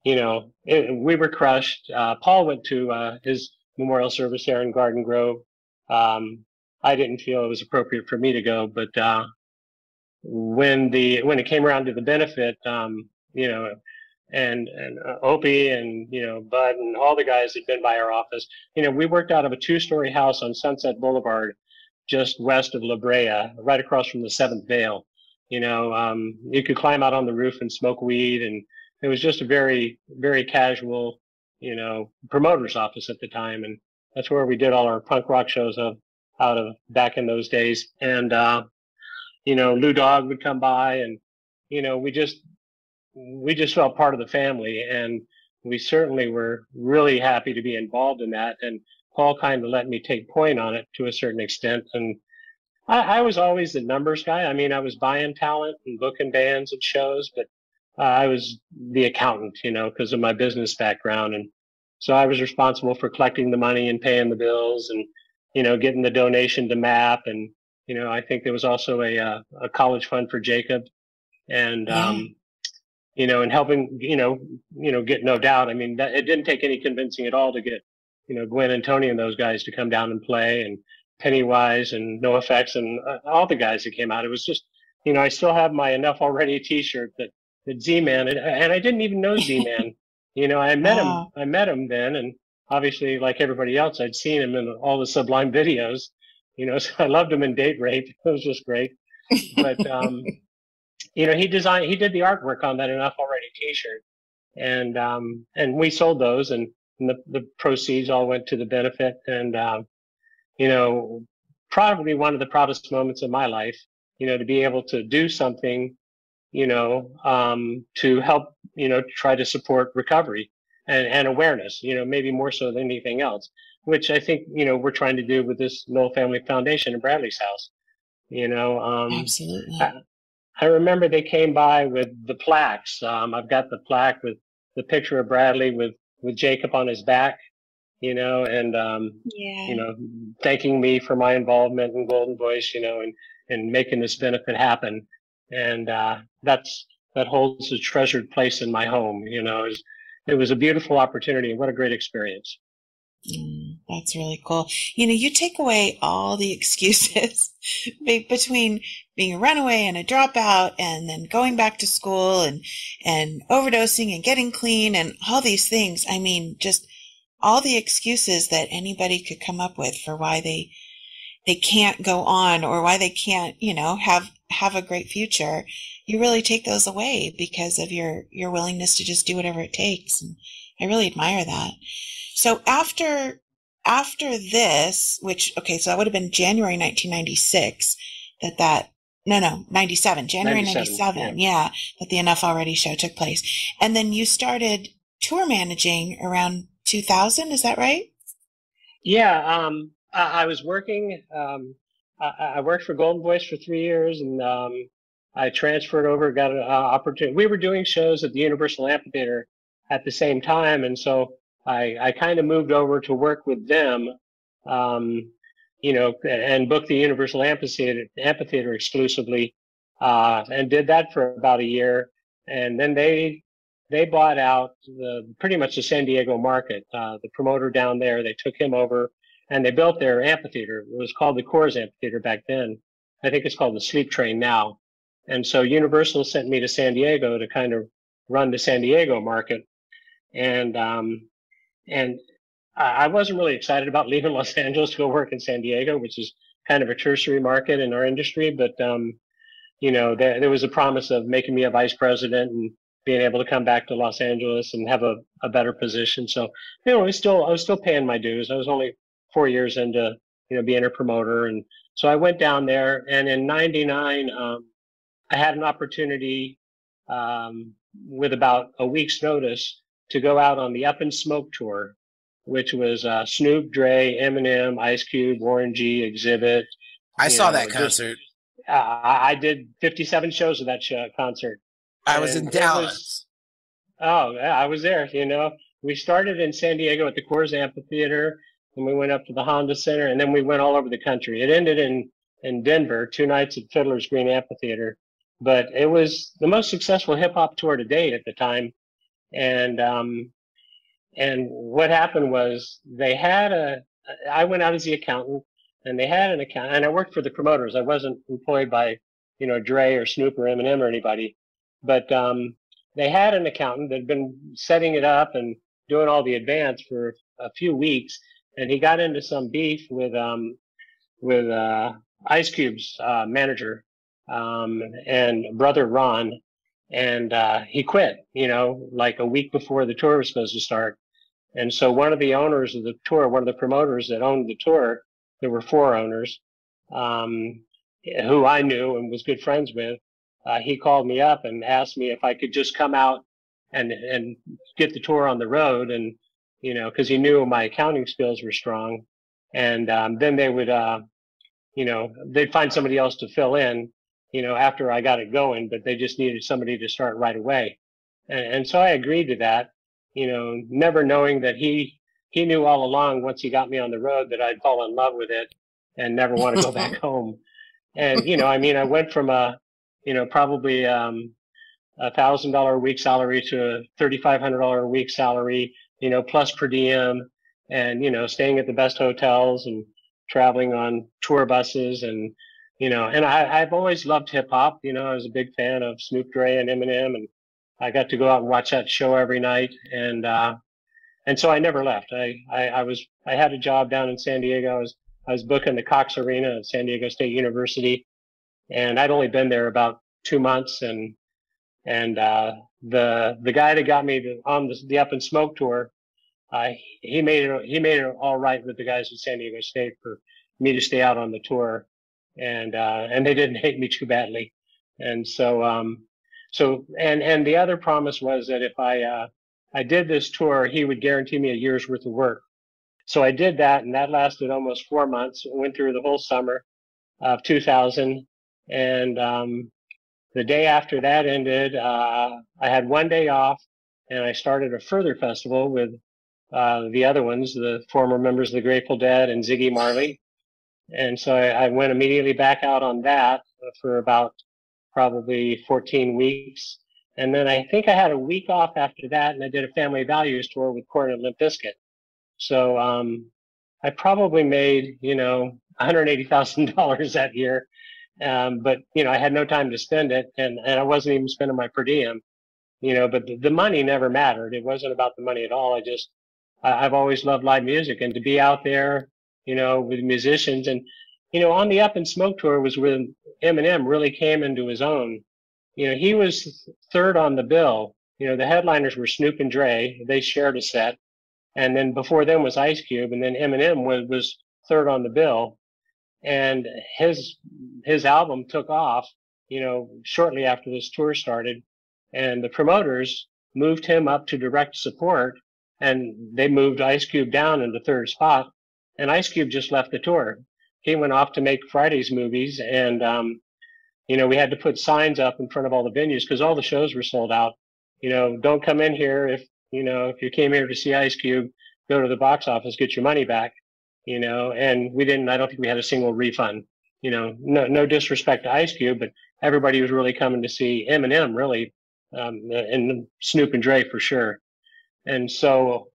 we were crushed. Paul went to his memorial service there in Garden Grove. I didn't feel it was appropriate for me to go, but when it came around to the benefit, and Opie and Bud and all the guys that'd been by our office, we worked out of a 2-story house on Sunset Boulevard, just west of La Brea, right across from the Seventh Veil. You could climb out on the roof and smoke weed, and it was just a very, very casual, promoter's office at the time, and that's where we did all our punk rock shows out of back in those days. And Lou Dog would come by, and we just felt part of the family, and we certainly were really happy to be involved in that. And Paul kind of let me take point on it to a certain extent. And I was always the numbers guy. I mean, I was buying talent and booking bands and shows, but I was the accountant, because of my business background. And so I was responsible for collecting the money and paying the bills and, getting the donation to MAP. And, I think there was also a college fund for Jacob. And, and helping, get No Doubt. I mean, it didn't take any convincing at all to get, Gwen and Tony and those guys to come down and play, and Pennywise and NoFX and all the guys that came out. It was just, I still have my Enough Already t-shirt that Z-Man, and I didn't even know Z-Man. I met him then, and obviously, like everybody else, I'd seen him in all the Sublime videos, so I loved him in Date Rape. It was just great. But, he did the artwork on that Enough Already t-shirt, and we sold those, and the proceeds all went to the benefit. And, probably one of the proudest moments of my life, to be able to do something, to help, try to support recovery and awareness, maybe more so than anything else, which I think, we're trying to do with this Knoll Family Foundation in Bradley's house. Absolutely. I remember they came by with the plaques. I've got the plaque with the picture of Bradley with Jacob on his back, and, thanking me for my involvement in Golden Voice, and making this benefit happen. And that holds a treasured place in my home. It was a beautiful opportunity, and what a great experience. That's really cool. You take away all the excuses between being a runaway and a dropout, and then going back to school and overdosing and getting clean and all these things. I mean, just all the excuses that anybody could come up with for why they can't go on, or why they can't, have a great future. You really take those away because of your willingness to just do whatever it takes. And I really admire that. So after this, so that would have been January 1996, 97, January 97, yeah, that the Enough Already show took place. And then you started tour managing around 2000, is that right? Yeah, I was working, I worked for Golden Voice for 3 years, and I transferred over, got an opportunity. We were doing shows at the Universal Amphitheater at the same time, and so I kind of moved over to work with them, and booked the Universal Amphitheater exclusively, and did that for about a year. And then they bought out pretty much the San Diego market. The promoter down there, they took him over, and they built their amphitheater. It was called the Coors Amphitheater back then. I think it's called the Sleep Train now. And so Universal sent me to San Diego to kind of run the San Diego market. And I wasn't really excited about leaving Los Angeles to go work in San Diego, which is kind of a tertiary market in our industry. But, there was a promise of making me a vice president and being able to come back to Los Angeles and have a better position. So, I was still paying my dues. I was only 4 years into, being a promoter, and So I went down there, and in '99, I had an opportunity with about a week's notice to go out on the Up in Smoke tour, which was Snoop, Dre, Eminem, Ice Cube, Warren G, Exhibit. I saw that concert. I did 57 shows of that concert. I was in Dallas. I was there. We started in San Diego at the Coors Amphitheater, and we went up to the Honda Center, and then we went all over the country. It ended in Denver, 2 nights at Fiddler's Green Amphitheater. But it was the most successful hip hop tour to date at the time. And what happened was I went out as the accountant, and they had an account, and I worked for the promoters. I wasn't employed by, Dre or Snoop or Eminem or anybody, but they had an accountant that had been setting it up and doing all the advance for a few weeks, and he got into some beef with Ice Cube's manager and brother Ron, and he quit, like a week before the tour was supposed to start. And so one of the owners of the tour, one of the promoters that owned the tour, there were 4 owners, who I knew and was good friends with. He called me up and asked me if I could just come out and get the tour on the road, and because he knew my accounting skills were strong, and then they would they'd find somebody else to fill in after I got it going, but they just needed somebody to start right away. And so I agreed to that, never knowing that he knew all along, once he got me on the road, that I'd fall in love with it and never want to go back home. And, I went from probably $1,000 a week salary to a $3,500 a week salary, plus per diem, and, staying at the best hotels and traveling on tour buses. And, and I've always loved hip hop. I was a big fan of Snoop, Dre, and Eminem, and I got to go out and watch that show every night. And so I never left. I had a job down in San Diego. I was booking the Cox Arena at San Diego State University, and I'd only been there about 2 months. And the guy that got me on the Up in Smoke tour, he made it all right with the guys at San Diego State for me to stay out on the tour, and they didn't hate me too badly. And so and the other promise was that if I did this tour, he would guarantee me a year's worth of work. So I did that, and that lasted almost 4 months. It went through the whole summer of 2000. And the day after that ended, I had 1 day off, and I started a further festival with the other ones, the former members of the Grateful Dead and Ziggy Marley. And so I went immediately back out on that for about probably 14 weeks. And then I think I had a week off after that, and I did a Family Values tour with Korn and Limp Bizkit. So I probably made, $180,000 that year. But, I had no time to spend it, and I wasn't even spending my per diem, but the money never mattered. It wasn't about the money at all. I've always loved live music, and to be out there, with musicians. And, on the Up in Smoke tour was when Eminem really came into his own. He was third on the bill. The headliners were Snoop and Dre. They shared a set. And then before them was Ice Cube. And then Eminem was third on the bill. And his album took off, shortly after this tour started. And the promoters moved him up to direct support. And they moved Ice Cube down into third spot. And Ice Cube just left the tour. He went off to make Friday's movies. And, we had to put signs up in front of all the venues because all the shows were sold out. Don't come in here if you came here to see Ice Cube, go to the box office, get your money back, and we didn't. I don't think we had a single refund. No disrespect to Ice Cube, but everybody was really coming to see Eminem, really, and Snoop and Dre for sure. And so,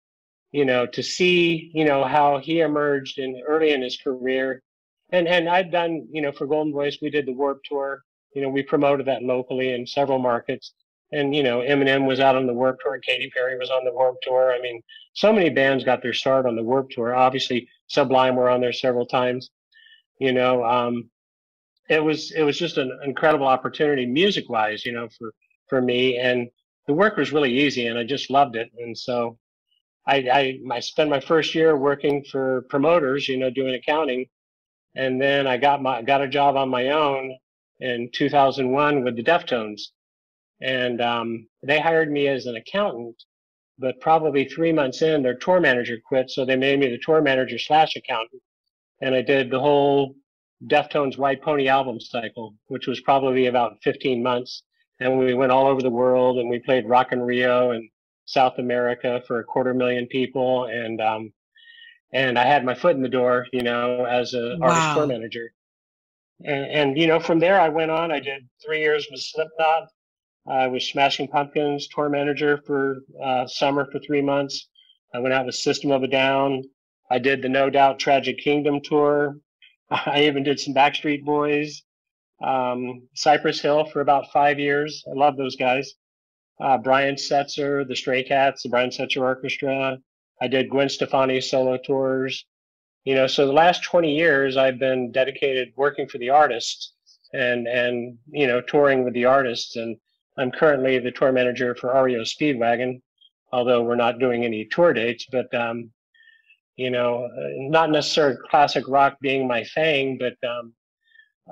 to see, how he emerged early in his career. And I've done, for Golden Voice, we did the Warped Tour. We promoted that locally in several markets. And, Eminem was out on the Warped Tour. Katy Perry was on the Warped Tour. I mean, so many bands got their start on the Warped Tour. Obviously, Sublime were on there several times. It was just an incredible opportunity music-wise, for me. And the work was really easy, and I just loved it. And so I spent my first year working for promoters, doing accounting. And then I got a job on my own in 2001 with the Deftones. And they hired me as an accountant, but probably 3 months in, their tour manager quit. So they made me the tour manager / accountant. And I did the whole Deftones White Pony album cycle, which was probably about 15 months. And we went all over the world, and we played Rock in Rio and South America for 250,000 people. And I had my foot in the door, as an artist tour Wow. manager. And from there I went on. I did 3 years with Slipknot. I was Smashing Pumpkins tour manager for summer for 3 months. I went out with System of a Down. I did the No Doubt Tragic Kingdom tour. I even did some Backstreet Boys. Cypress Hill for about 5 years. I love those guys. Brian Setzer, the Stray Cats, the Brian Setzer Orchestra. I did Gwen Stefani's solo tours. So the last 20 years I've been dedicated working for the artists and touring with the artists. And I'm currently the tour manager for REO Speedwagon, although we're not doing any tour dates, but not necessarily classic rock being my thing, but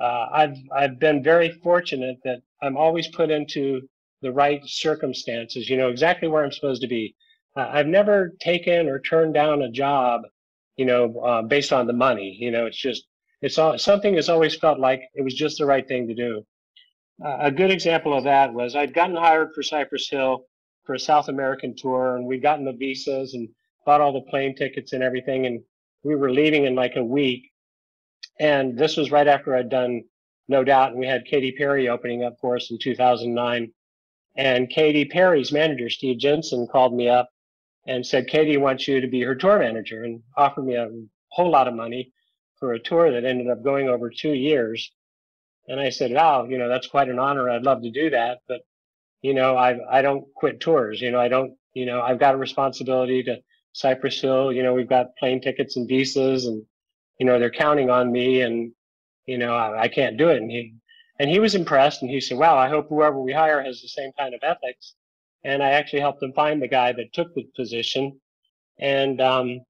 I've been very fortunate that I'm always put into the right circumstances, exactly where I'm supposed to be. I've never taken or turned down a job, based on the money. Something has always felt like it was just the right thing to do. A good example of that was I'd gotten hired for Cypress Hill for a South American tour, and we'd gotten the visas and bought all the plane tickets and everything, and we were leaving in like a week. And this was right after I'd done No Doubt, and we had Katy Perry opening up for us in 2009. And Katy Perry's manager, Steve Denson, called me up and said, Katy wants you to be her tour manager, and offered me a whole lot of money for a tour that ended up going over 2 years. And I said, wow, that's quite an honor. I'd love to do that. But, I don't quit tours. I've got a responsibility to Cypress Hill. We've got plane tickets and visas, and, they're counting on me, and, I can't do it. And he was impressed, and he said, wow, I hope whoever we hire has the same kind of ethics. And I actually helped him find the guy that took the position. And, like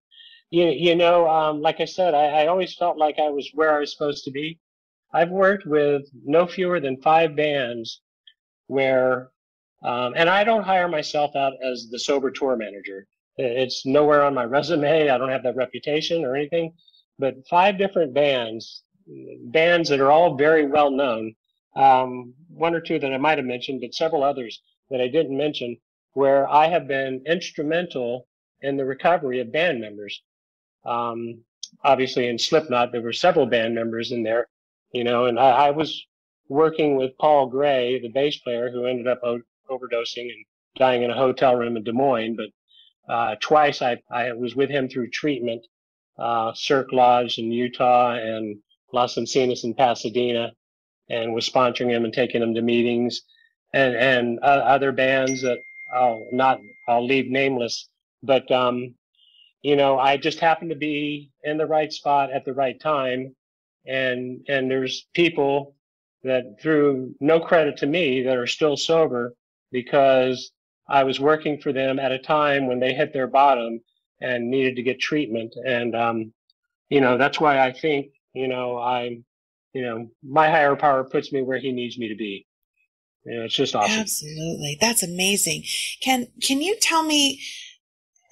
I said, I always felt like I was where I was supposed to be. I've worked with no fewer than 5 bands where, and I don't hire myself out as the sober tour manager. It's nowhere on my resume. I don't have that reputation or anything, but 5 different bands that are all very well known. 1 or 2 that I might have mentioned, but several others that I didn't mention, where I have been instrumental in the recovery of band members. Obviously in Slipknot, there were several band members in there. And I was working with Paul Gray, the bass player, who ended up overdosing and dying in a hotel room in Des Moines. But twice I was with him through treatment, Cirque Lodge in Utah and Las Encinas in Pasadena, and was sponsoring him and taking him to meetings, and other bands that I'll leave nameless. But I just happened to be in the right spot at the right time. And there's people that, through no credit to me, that are still sober because I was working for them at a time when they hit their bottom and needed to get treatment. And, that's why I think, my higher power puts me where he needs me to be. It's just awesome. Absolutely. That's amazing. Can you tell me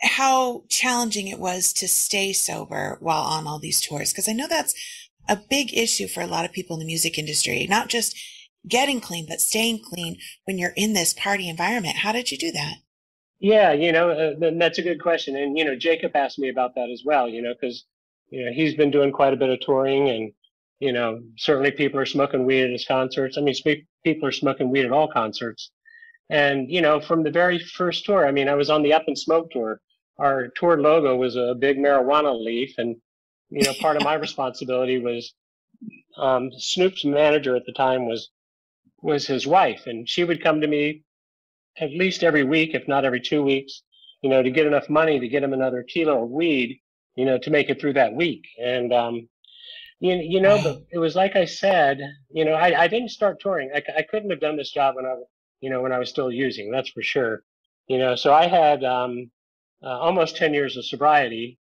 how challenging it was to stay sober while on all these tours? Because I know that's a big issue for a lot of people in the music industry, not just getting clean, but staying clean when you're in this party environment. How did you do that? Yeah, that's a good question. And, Jacob asked me about that as well, because, he's been doing quite a bit of touring, and, certainly people are smoking weed at his concerts. I mean, people are smoking weed at all concerts. And, from the very first tour, I was on the Up and Smoke tour. Our tour logo was a big marijuana leaf, and part of my responsibility was Snoop's manager at the time was his wife, and she would come to me at least every week, if not every 2 weeks, to get enough money to get him another kilo of weed, to make it through that week. And but it was like I said, I didn't start touring. I couldn't have done this job when I was still using. That's for sure. So I had almost 10 years of sobriety.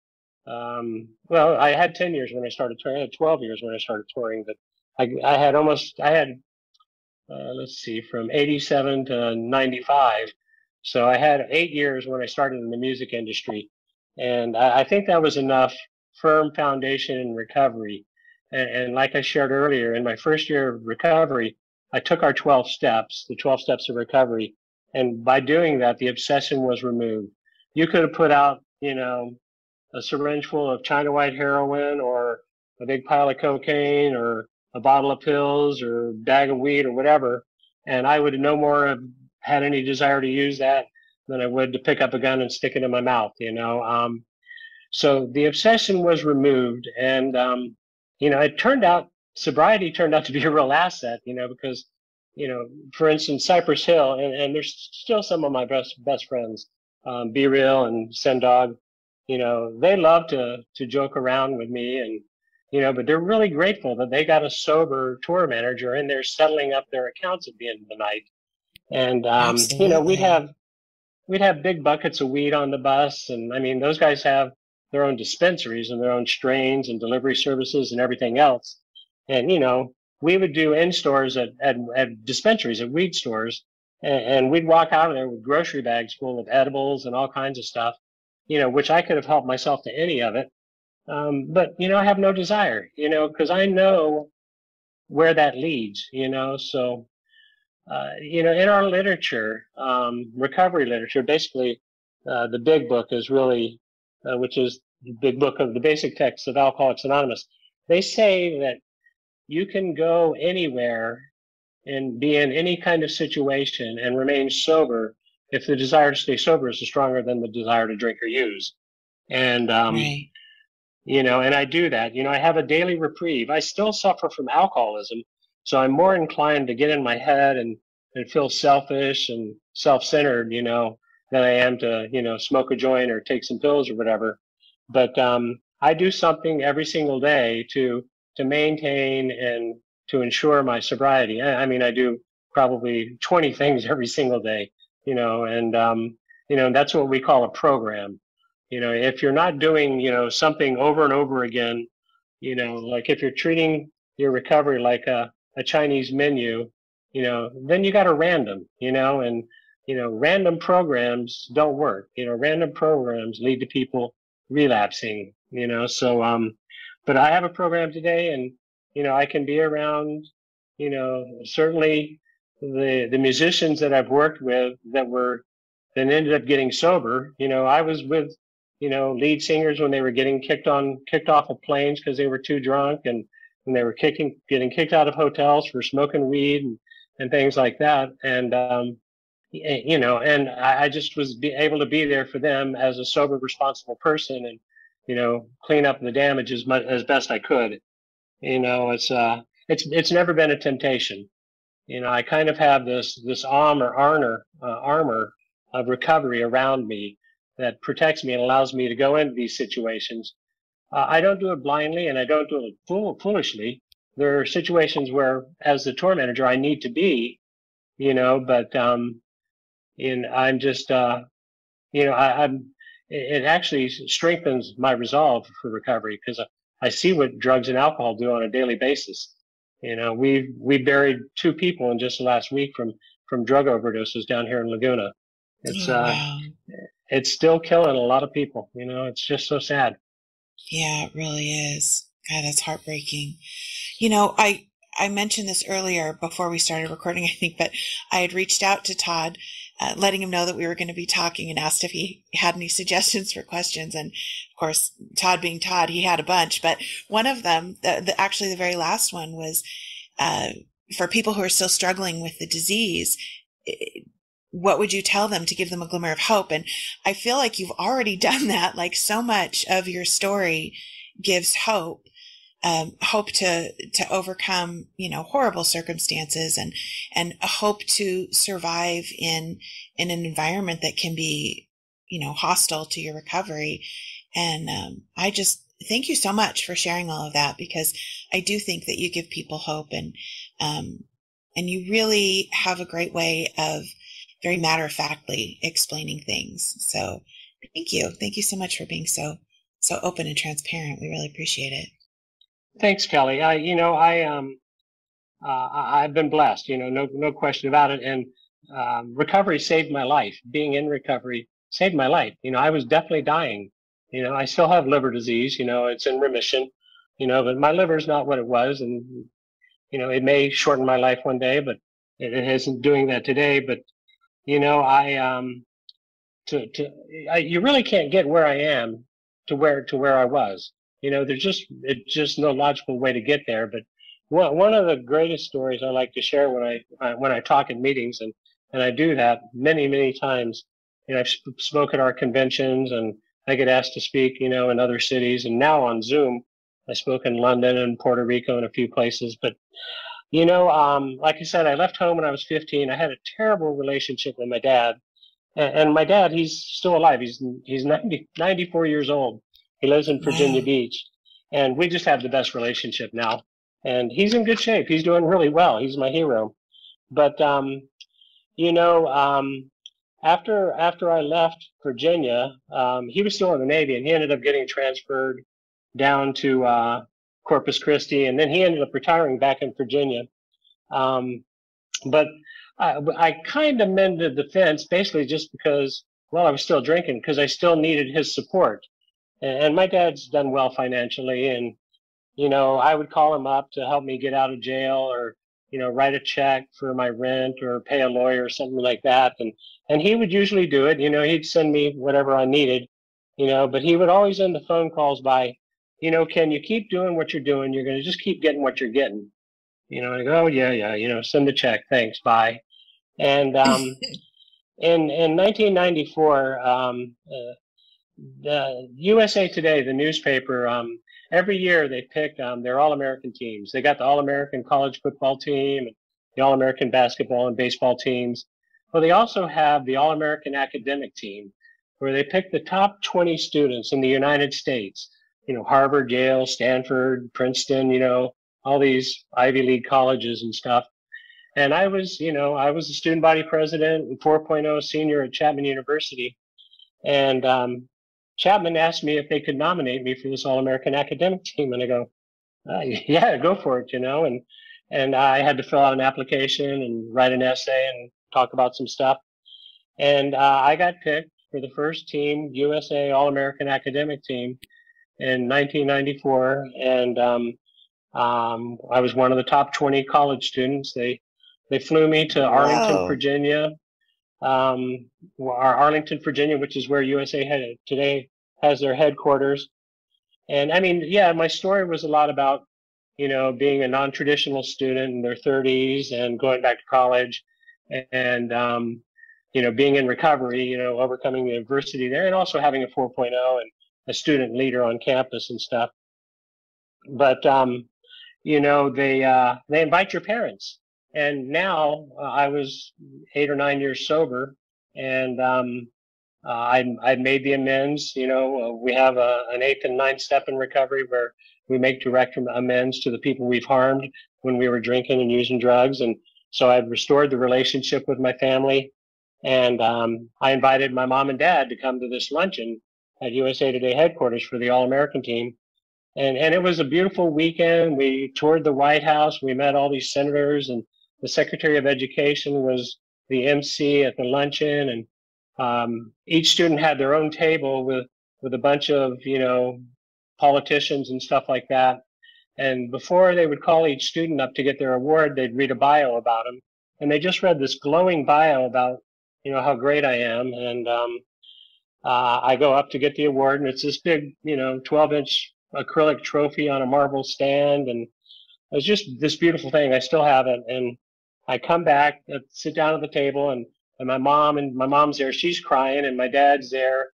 Well, I had 10 years when I started touring. I had 12 years when I started touring, but I had, let's see, from 87 to 95. So I had 8 years when I started in the music industry. And I think that was enough firm foundation in recovery. And like I shared earlier, in my first year of recovery, I took our 12 steps, the 12 steps of recovery. And by doing that, the obsession was removed. You could have put out, a syringe full of China white heroin or a big pile of cocaine or a bottle of pills or a bag of weed or whatever. And I would no more have had any desire to use that than I would to pick up a gun and stick it in my mouth. So the obsession was removed. And, it turned out, sobriety turned out to be a real asset, because, for instance, Cypress Hill, and there's still some of my best friends, Be Real and Sendog, they love to joke around with me but they're really grateful that they got a sober tour manager and they're settling up their accounts at the end of the night. And, we'd have big buckets of weed on the bus. And I mean, those guys have their own dispensaries and their own strains and delivery services and everything else. And, we would do in stores at dispensaries, at weed stores. And we'd walk out of there with grocery bags full of edibles and all kinds of stuff, which I could have helped myself to any of it. But, I have no desire, because I know where that leads, so, in our literature, recovery literature, basically, the big book is really, which is the big book of the basic text of Alcoholics Anonymous. They say that you can go anywhere and be in any kind of situation and remain sober if the desire to stay sober is stronger than the desire to drink or use. And, Right. And I do that. I have a daily reprieve. I still suffer from alcoholism, so I'm more inclined to get in my head and feel selfish and self-centered, than I am to, smoke a joint or take some pills or whatever. But I do something every single day to maintain and to ensure my sobriety. I mean, I do probably 20 things every single day, and that's what we call a program. If you're not doing, something over and over again, like if you're treating your recovery like a Chinese menu, then you got to random, and, random programs don't work. Random programs lead to people relapsing, so, but I have a program today and, I can be around, certainly the musicians that I've worked with that ended up getting sober. I was with, lead singers when they were getting kicked off of planes because they were too drunk and they were getting kicked out of hotels for smoking weed and things like that. And, and I just was able to be there for them as a sober, responsible person and, clean up the damage as best I could. It's never been a temptation. I kind of have this armor of recovery around me that protects me and allows me to go into these situations. I don't do it blindly and I don't do it foolishly. There are situations where, as the tour manager, I need to be, but I'm just, it actually strengthens my resolve for recovery because I see what drugs and alcohol do on a daily basis. We buried 2 people in just the last week from drug overdoses down here in Laguna. It's still killing a lot of people. It's just so sad. Yeah, it really is. God, that's heartbreaking. I mentioned this earlier before we started recording, I think, but I had reached out to Todd, letting him know that we were going to be talking and asked if he had any suggestions for questions. And of course, Todd being Todd, he had a bunch, but one of them, actually the very last one was, for people who are still struggling with the disease, what would you tell them to give them a glimmer of hope? And I feel like you've already done that. Like so much of your story gives hope. Hope to overcome, horrible circumstances and a hope to survive in an environment that can be, hostile to your recovery. And, I just thank you so much for sharing all of that because I do think that you give people hope and you really have a great way of very matter-of-factly explaining things. So thank you. Thank you so much for being so so open and transparent. We really appreciate it. Thanks, Kelly. I've been blessed, no question about it. And recovery saved my life. Being in recovery saved my life. I was definitely dying. I still have liver disease, it's in remission, but my liver's not what it was. And, it may shorten my life one day, but it isn't doing that today. But, you really can't get where I am to where I was. It's just no logical way to get there. But one of the greatest stories I like to share when I talk at meetings, and I do that many, many times. I've spoke at our conventions, and I get asked to speak, in other cities, and now on Zoom. I spoke in London and Puerto Rico and a few places. But like I said, I left home when I was 15. I had a terrible relationship with my dad, and my dad, he's still alive. He's 94 years old. He lives in Virginia Beach, and we just have the best relationship now. And he's in good shape. He's doing really well. He's my hero. But after I left Virginia, he was still in the Navy, and he ended up getting transferred down to Corpus Christi, and then he ended up retiring back in Virginia. But I kind of mended the fence, basically just because, I was still drinking, because I still needed his support. And my dad's done well financially, and I would call him up to help me get out of jail, or write a check for my rent, or pay a lawyer or something like that. And he would usually do it. He'd send me whatever I needed, but he would always end the phone calls by, Ken, you keep doing what you're doing. You're going to just keep getting what you're getting. And I go, oh, yeah, send the check. Thanks. Bye. And in 1994, the USA Today, the newspaper, every year they pick their All-American teams. They got the All-American college football team, and the All-American basketball and baseball teams. Well, they also have the All-American academic team, where they pick the top 20 students in the United States. Harvard, Yale, Stanford, Princeton, all these Ivy League colleges and stuff. And I was a student body president and 4.0 senior at Chapman University. And Chapman asked me if they could nominate me for this All-American academic team. And I go, yeah, go for it, And I had to fill out an application and write an essay and talk about some stuff. And I got picked for the first team, USA All-American academic team in 1994. And I was one of the top 20 college students. They flew me to Arlington, Virginia. Arlington, Virginia, which is where USA Today has their headquarters. And I mean, yeah, my story was a lot about, being a non-traditional student in their 30s and going back to college, and, being in recovery, overcoming the adversity there, and also having a 4.0 and a student leader on campus and stuff. But, they invite your parents. And now I was 8 or 9 years sober, and I made the amends. We have an 8th and 9th step in recovery where we make direct amends to the people we've harmed when we were drinking and using drugs. And so I've restored the relationship with my family. And I invited my mom and dad to come to this luncheon at USA Today headquarters for the All-American team. And it was a beautiful weekend. We toured the White House. We met all these senators, and the Secretary of Education was the MC at the luncheon. And each student had their own table with a bunch of, politicians and stuff like that. And before they would call each student up to get their award, they'd read a bio about them. And they just read this glowing bio about, how great I am. And I go up to get the award, and it's this big, 12-inch acrylic trophy on a marble stand. And it was just this beautiful thing. I still have it. And I come back, sit down at the table, and my mom's there. She's crying, and my dad's there.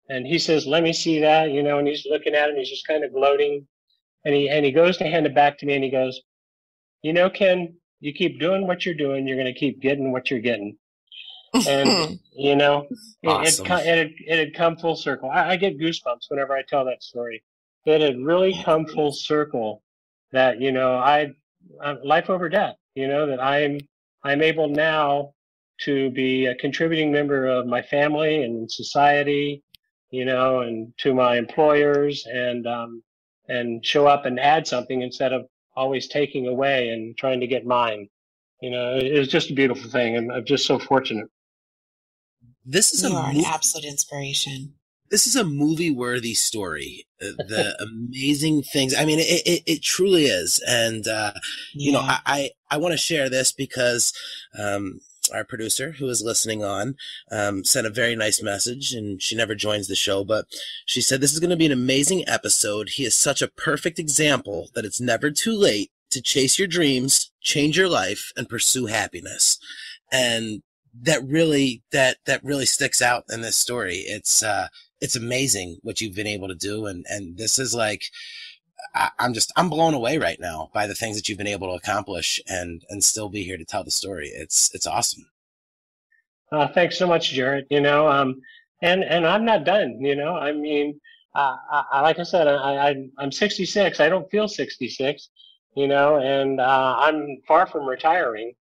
And he says, let me see that, and he's looking at it, and he's just kind of gloating. And he goes to hand it back to me, and he goes, Ken, you keep doing what you're doing, you're going to keep getting what you're getting. And, Awesome. it had come full circle. I get goosebumps whenever I tell that story. It had really come full circle that, I'm life over death, that I'm able now to be a contributing member of my family and society. and to my employers, and show up and add something instead of always taking away and trying to get mine. It was just a beautiful thing, and I'm just so fortunate. This is You are an absolute inspiration. This is a movie-worthy story. The amazing things. I mean, it truly is. And, I want to share this because our producer, who is listening on, sent a very nice message, and she never joins the show, but she said, this is going to be an amazing episode. He is such a perfect example that it's never too late to chase your dreams, change your life, and pursue happiness. And that really sticks out in this story. It's amazing what you've been able to do. And this is like, I'm blown away right now by the things that you've been able to accomplish and still be here to tell the story. It's awesome. Thanks so much, Jarett. And I'm not done, I mean, like I said, I'm 66. I don't feel 66, and I'm far from retiring.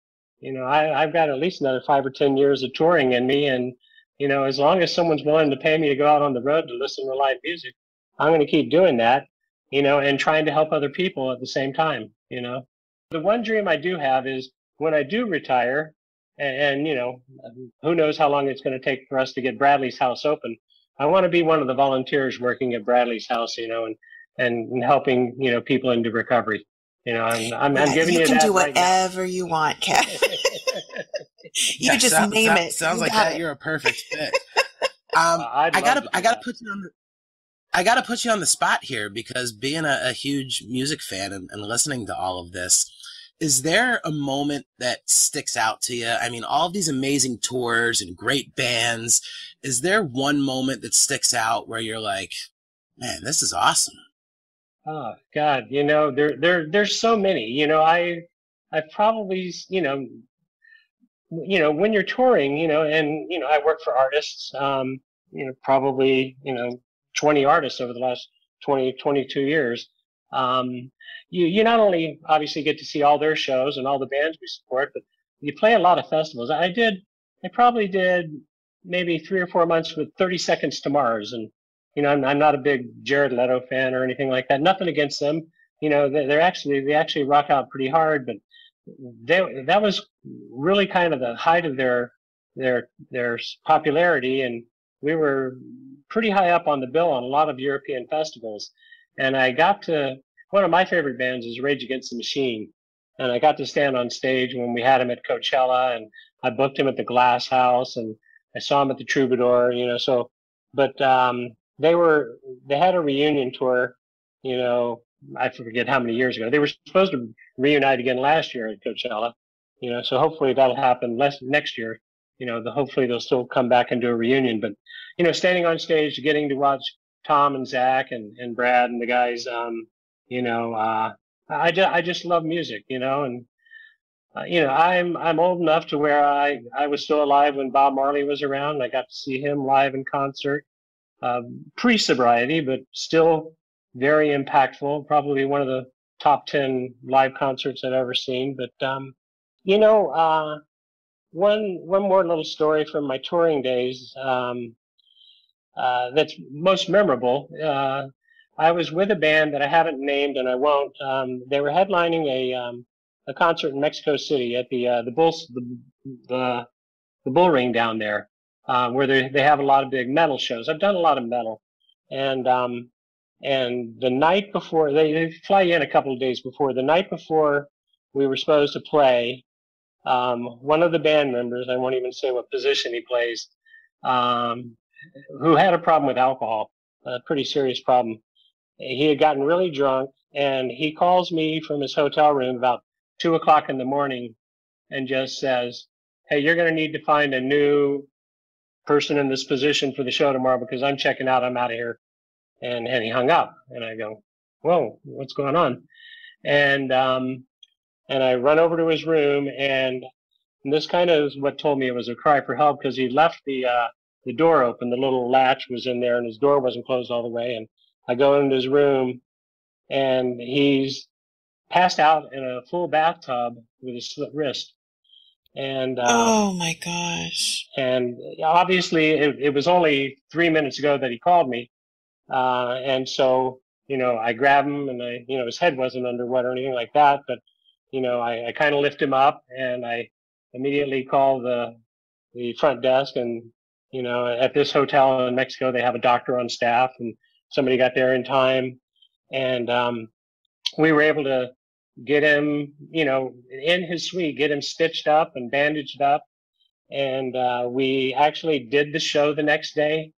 I've got at least another 5 or 10 years of touring in me. And, as long as someone's willing to pay me to go out on the road to listen to live music, I'm going to keep doing that, and trying to help other people at the same time. The one dream I do have is when I do retire, and who knows how long it's going to take for us to get Bradley's house open. I want to be one of the volunteers working at Bradley's house, and helping, people into recovery. I'm giving you that. You can do whatever you want, Ken. You can just name it. Sounds like that. You're a perfect fit. I gotta put you on the spot here, because being a huge music fan and listening to all of this, is there a moment that sticks out to you? I mean, all of these amazing tours and great bands, is there one moment that sticks out where you're like, man, this is awesome? Oh God, there's so many. I probably, when you're touring, and I work for artists, probably 20 artists over the last 22 years. You not only obviously get to see all their shows and all the bands we support, but you play a lot of festivals. I probably did maybe 3 or 4 months with 30 Seconds to Mars, and I'm not a big Jared Leto fan or anything like that. Nothing against them. They actually rock out pretty hard, but that was really kind of the height of their popularity, and we were pretty high up on the bill on a lot of European festivals. And I got to, one of my favorite bands is Rage Against the Machine, and I got to stand on stage when we had him at Coachella, and I booked him at the Glass House, and I saw him at the Troubadour. But they had a reunion tour, I forget how many years ago. They were supposed to reunite again last year at Coachella, so hopefully that'll happen next year. Hopefully they'll still come back and do a reunion. But, standing on stage, getting to watch Tom and Zach and Brad and the guys, I just love music, and I'm old enough to where I was still alive when Bob Marley was around. I got to see him live in concert, pre-sobriety, but still very impactful. Probably one of the top 10 live concerts I've ever seen. But one more little story from my touring days that's most memorable. I was with a band that I haven't named and I won't. They were headlining a concert in Mexico City at the Bull Ring down there, where they have a lot of big metal shows. I've done a lot of metal, and the night before, they fly in a couple of days before. The night before we were supposed to play, one of the band members, I won't even say what position he plays, who had a problem with alcohol, a pretty serious problem. He had gotten really drunk, and he calls me from his hotel room about 2 o'clock in the morning and just says, "Hey, you're going to need to find a new person in this position for the show tomorrow because I'm checking out. I'm out of here." And he hung up, and I go, "Whoa, what's going on?" And I run over to his room, and this kind of is what told me it was a cry for help, because he left the door open. The little latch was in there, and his door wasn't closed all the way. And I go into his room, and he's passed out in a full bathtub with a slit wrist. And oh my gosh. and obviously it was only 3 minutes ago that he called me. And so, I grab him and his head wasn't underwater or anything like that, but, I kind of lift him up and I immediately call the front desk. And, at this hotel in Mexico, they have a doctor on staff, and somebody got there in time. And, we were able to get him, in his suite, get him stitched up and bandaged up. And, we actually did the show the next day,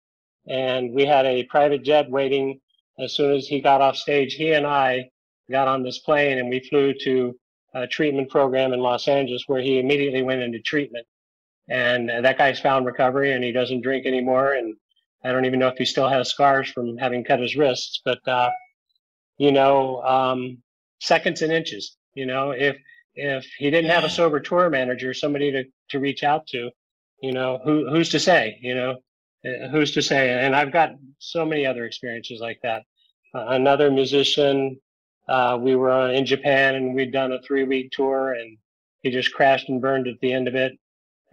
and we had a private jet waiting. As soon as he got off stage, he and I got on this plane and we flew to a treatment program in Los Angeles, where he immediately went into treatment. And that guy's found recovery, and he doesn't drink anymore. And I don't even know if he still has scars from having cut his wrists, but, seconds and inches, if he didn't have a sober tour manager, somebody to reach out to, who's to say, who's to say? And I've got so many other experiences like that. Another musician, we were in Japan, and we'd done a 3-week tour, and he just crashed and burned at the end of it.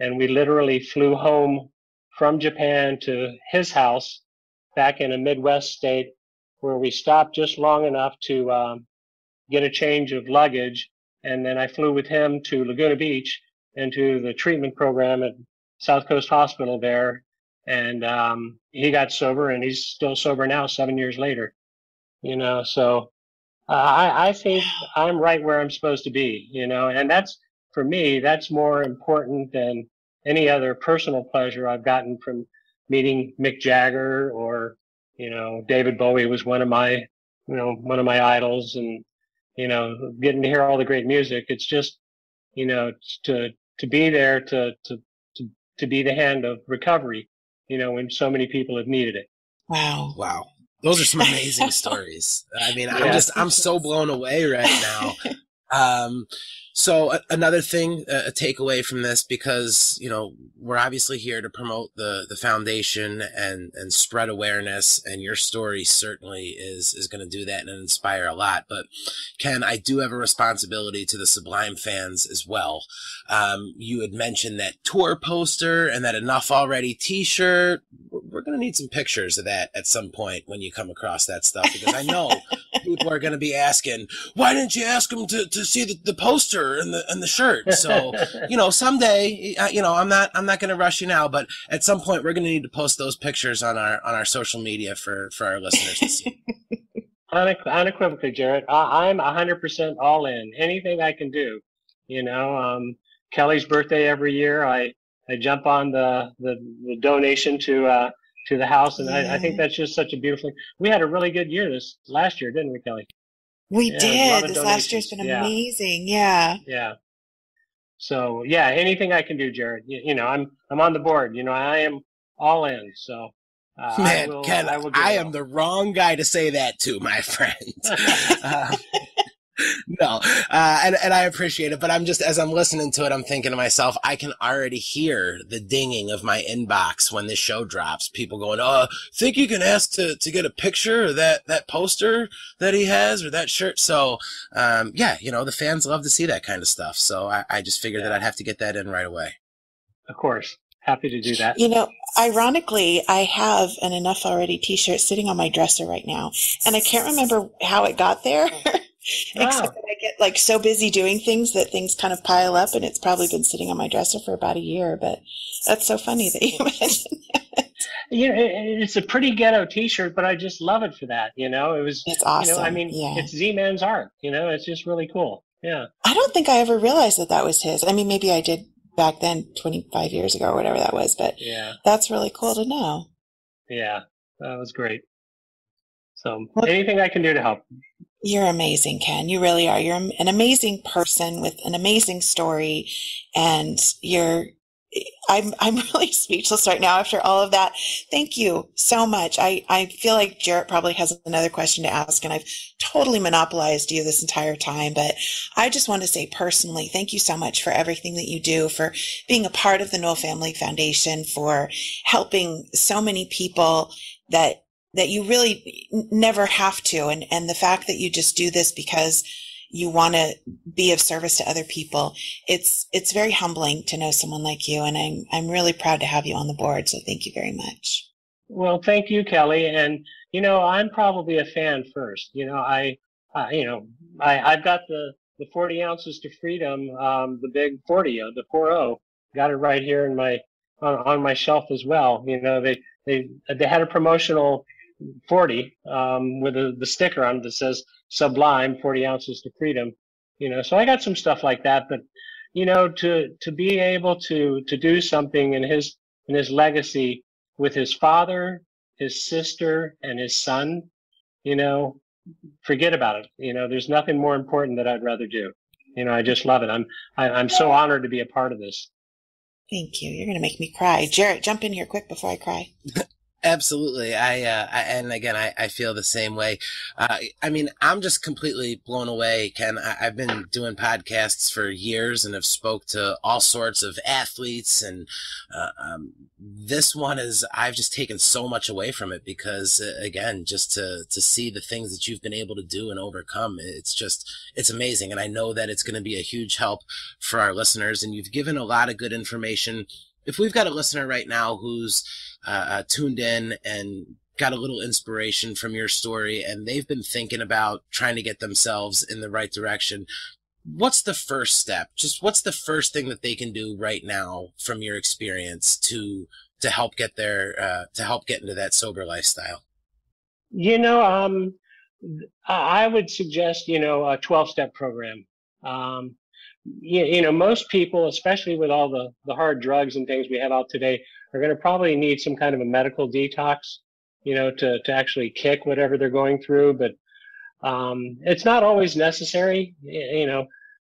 And we literally flew home from Japan to his house back in a Midwest state, where we stopped just long enough to get a change of luggage. And then I flew with him to Laguna Beach and to the treatment program at South Coast Hospital there. And he got sober, and he's still sober now, 7 years later. So I think I'm right where I'm supposed to be, and that's, for me, that's more important than any other personal pleasure I've gotten from meeting Mick Jagger, or, David Bowie was one of my idols, and, getting to hear all the great music. It's just, to be there to be the hand of recovery, when so many people have needed it. Wow. Wow. Those are some amazing stories. I mean, I'm so blown away right now. So another thing, a takeaway from this, because, we're obviously here to promote the foundation and spread awareness, and your story certainly is going to do that and inspire a lot. But Ken, I do have a responsibility to the Sublime fans as well. You had mentioned that tour poster and that Enough Already t-shirt. We're going to need some pictures of that at some point when you come across that stuff, because I know people are going to be asking, why didn't you ask them to see the poster and the shirt? So, someday, I'm not going to rush you now, but at some point we're going to need to post those pictures on our social media for our listeners to see. Unequivocally, Jarett, I'm 100% all in. Anything I can do, Kellie's birthday every year, I jump on the donation to the house, and I think that's just such a beautiful thing. We had a really good year this last year, didn't we, Kellie? We did. This last year's been amazing. Yeah. Yeah. So yeah, anything I can do, Jarett. I'm on the board. I am all in. So man, Ken, I am the wrong guy to say that to, my friend. No, and I appreciate it, but I'm just, as I'm listening to it, I'm thinking to myself, I can already hear the dinging of my inbox when this show drops. People going, think you can ask to get a picture of that poster that he has, or that shirt. So, the fans love to see that kind of stuff. So I just figured that I'd have to get that in right away. Of course. Happy to do that. Ironically, I have an Enough Already t-shirt sitting on my dresser right now, and I can't remember how it got there. Except that I get so busy doing things that things kind of pile up, and it's probably been sitting on my dresser for about a year. But that's so funny that you mentioned that. It's a pretty ghetto t-shirt, but I just love it for that. It's awesome. It's Z-Man's art. It's just really cool. Yeah. I don't think I ever realized that was his. I mean, maybe I did back then, 25 years ago or whatever that was, but that's really cool to know. Yeah, that was great. So anything I can do to help. You're amazing, Ken. You really are. You're an amazing person with an amazing story, and I'm really speechless right now after all of that. Thank you so much. I feel like Jarett probably has another question to ask, and I've totally monopolized you this entire time, but I just want to say personally, thank you so much for everything that you do, for being a part of the NowellFamily Foundation, for helping so many people that you really never have to. And the fact that you just do this because you want to be of service to other people. It's very humbling to know someone like you, and I'm really proud to have you on the board. So thank you very much. Well, thank you, Kelly. And, I'm probably a fan first. I've got the 40 ounces to freedom, the big 40, the 40, got it right here in on my shelf as well. They had a promotional 40, with the sticker on it that says Sublime, 40 ounces to freedom. So I got some stuff like that, but, to be able to do something in his legacy with his father, his sister, and his son, forget about it. There's nothing more important that I'd rather do. I just love it. I'm so honored to be a part of this. Thank you. You're going to make me cry. Jarett, jump in here quick before I cry. Absolutely. And again, I feel the same way. I'm just completely blown away, Ken. I've been doing podcasts for years and have spoke to all sorts of athletes. And, this one I've just taken so much away from it because, again, just to see the things that you've been able to do and overcome, it's amazing. And I know that it's going to be a huge help for our listeners, and you've given a lot of good information. If we've got a listener right now who's tuned in and got a little inspiration from your story and they've been thinking about trying to get themselves in the right direction, what's the first step? Just what's the first thing that they can do right now from your experience to help get into that sober lifestyle? I would suggest, a 12-step program. Most people, especially with all the hard drugs and things we have out today, are going to probably need some kind of a medical detox, to actually kick whatever they're going through. But it's not always necessary.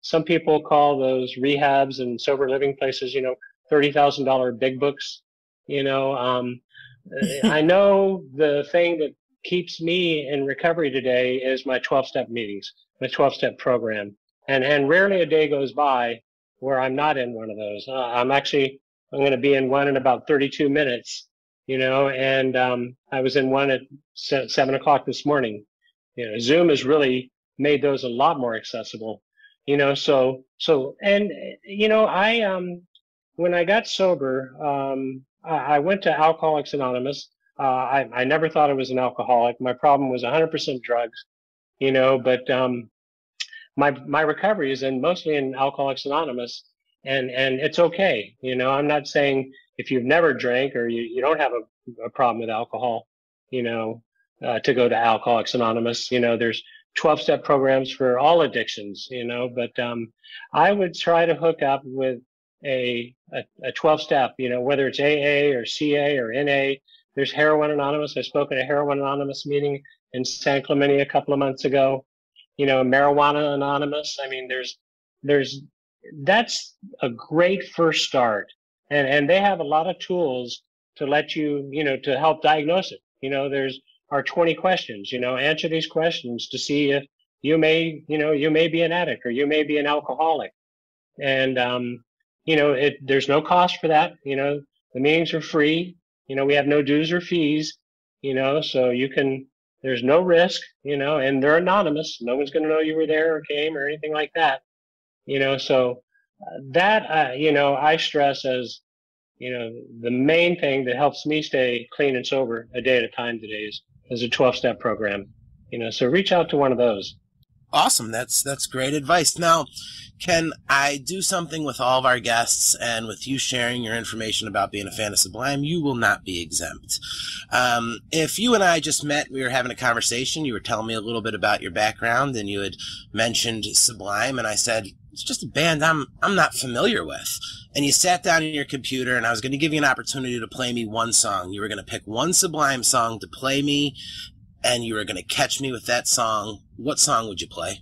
Some people call those rehabs and sober living places, $30,000 big books. I know the thing that keeps me in recovery today is my 12-step meetings, my 12-step program. And rarely a day goes by where I'm not in one of those. I'm going to be in one in about 32 minutes, and I was in one at 7 o'clock this morning. Zoom has really made those a lot more accessible, when I got sober, I went to Alcoholics Anonymous. I never thought I was an alcoholic. My problem was 100% drugs, but my recovery is mostly in Alcoholics Anonymous, and it's okay. I'm not saying if you've never drank or you don't have a problem with alcohol, to go to Alcoholics Anonymous. There's 12-step programs for all addictions, but I would try to hook up with a 12-step, whether it's AA or CA or NA. There's Heroin Anonymous. I spoke at a Heroin Anonymous meeting in San Clemente a couple of months ago. Marijuana Anonymous. That's a great first start. And they have a lot of tools to let you, to help diagnose it. There's our 20 questions, answer these questions to see if you may be an addict or you may be an alcoholic. And, there's no cost for that. The meetings are free. We have no dues or fees, so there's no risk, and they're anonymous. No one's going to know you were there or came or anything like that, so that, I stress as, the main thing that helps me stay clean and sober a day at a time today is a 12-step program, so reach out to one of those. Awesome. That's great advice. Now, Ken, I do something with all of our guests, and with you sharing your information about being a fan of Sublime, you will not be exempt. If you and I just met, we were having a conversation, you were telling me a little bit about your background, and you had mentioned Sublime, and I said, it's just a band I'm not familiar with. And you sat down in your computer, and I was going to give you an opportunity to play me one song. You were going to pick one Sublime song to play me, and you were going to catch me with that song. What song would you play?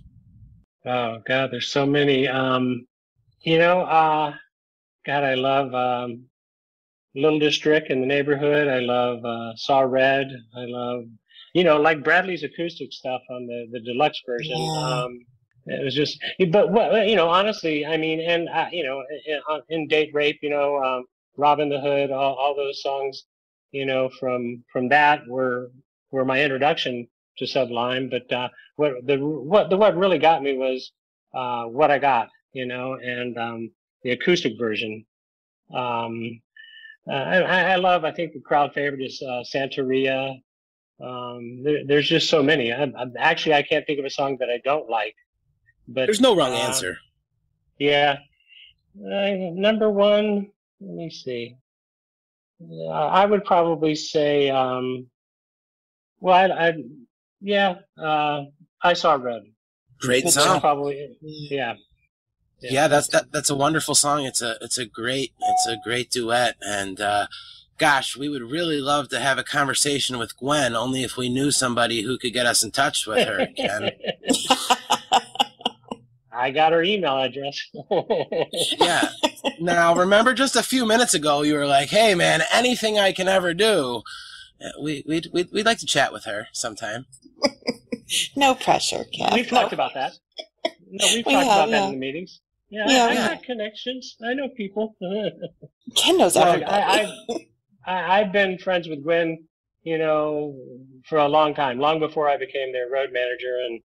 Oh, God, there's so many. God, I love Little District in the Neighborhood. I love Saw Red. I love, like Bradley's acoustic stuff on the deluxe version. Yeah. It was just, but honestly, in Date Rape, Robin the Hood, all those songs, from that were my introduction Sublime. But what really got me was What I Got, and the acoustic version. I think the crowd favorite is Santeria. There's just so many. Actually, I can't think of a song that I don't like. But There's no wrong answer. Yeah. Number one, let me see. I would probably say, I Saw Red. Great song. Probably, yeah. Yeah, that's a wonderful song. It's a great duet, and gosh, we would really love to have a conversation with Gwen. Only if we knew somebody who could get us in touch with her, Ken. I got her email address. Yeah. Now, remember, just a few minutes ago, you were like, "Hey, man, anything I can ever do." We'd like to chat with her sometime. No pressure, Ken. We've talked about that. No, we've talked about that in the meetings. Yeah, I got connections. I know people. Ken knows everybody. I've been friends with Gwen, for a long time, long before I became their road manager, and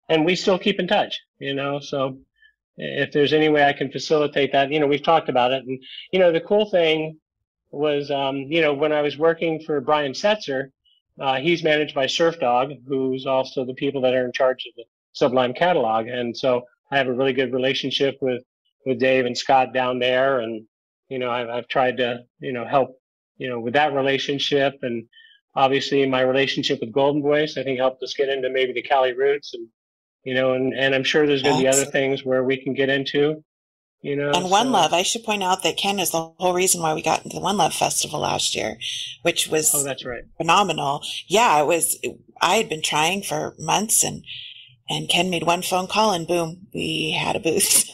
and we still keep in touch, So if there's any way I can facilitate that, we've talked about it, and the cool thing was, when I was working for Brian Setzer, he's managed by Surf Dog, who's also the people that are in charge of the Sublime catalog, and so I have a really good relationship with Dave and Scott down there, and I've tried to help with that relationship, and obviously my relationship with Golden Voice I think helped us get into maybe the Cali roots, and and I'm sure there's going to be other things where we can get into. And One Love, I should point out that Ken is the whole reason why we got into the One Love Festival last year, which was that's right, phenomenal. Yeah, I had been trying for months, and Ken made one phone call, and boom, we had a booth.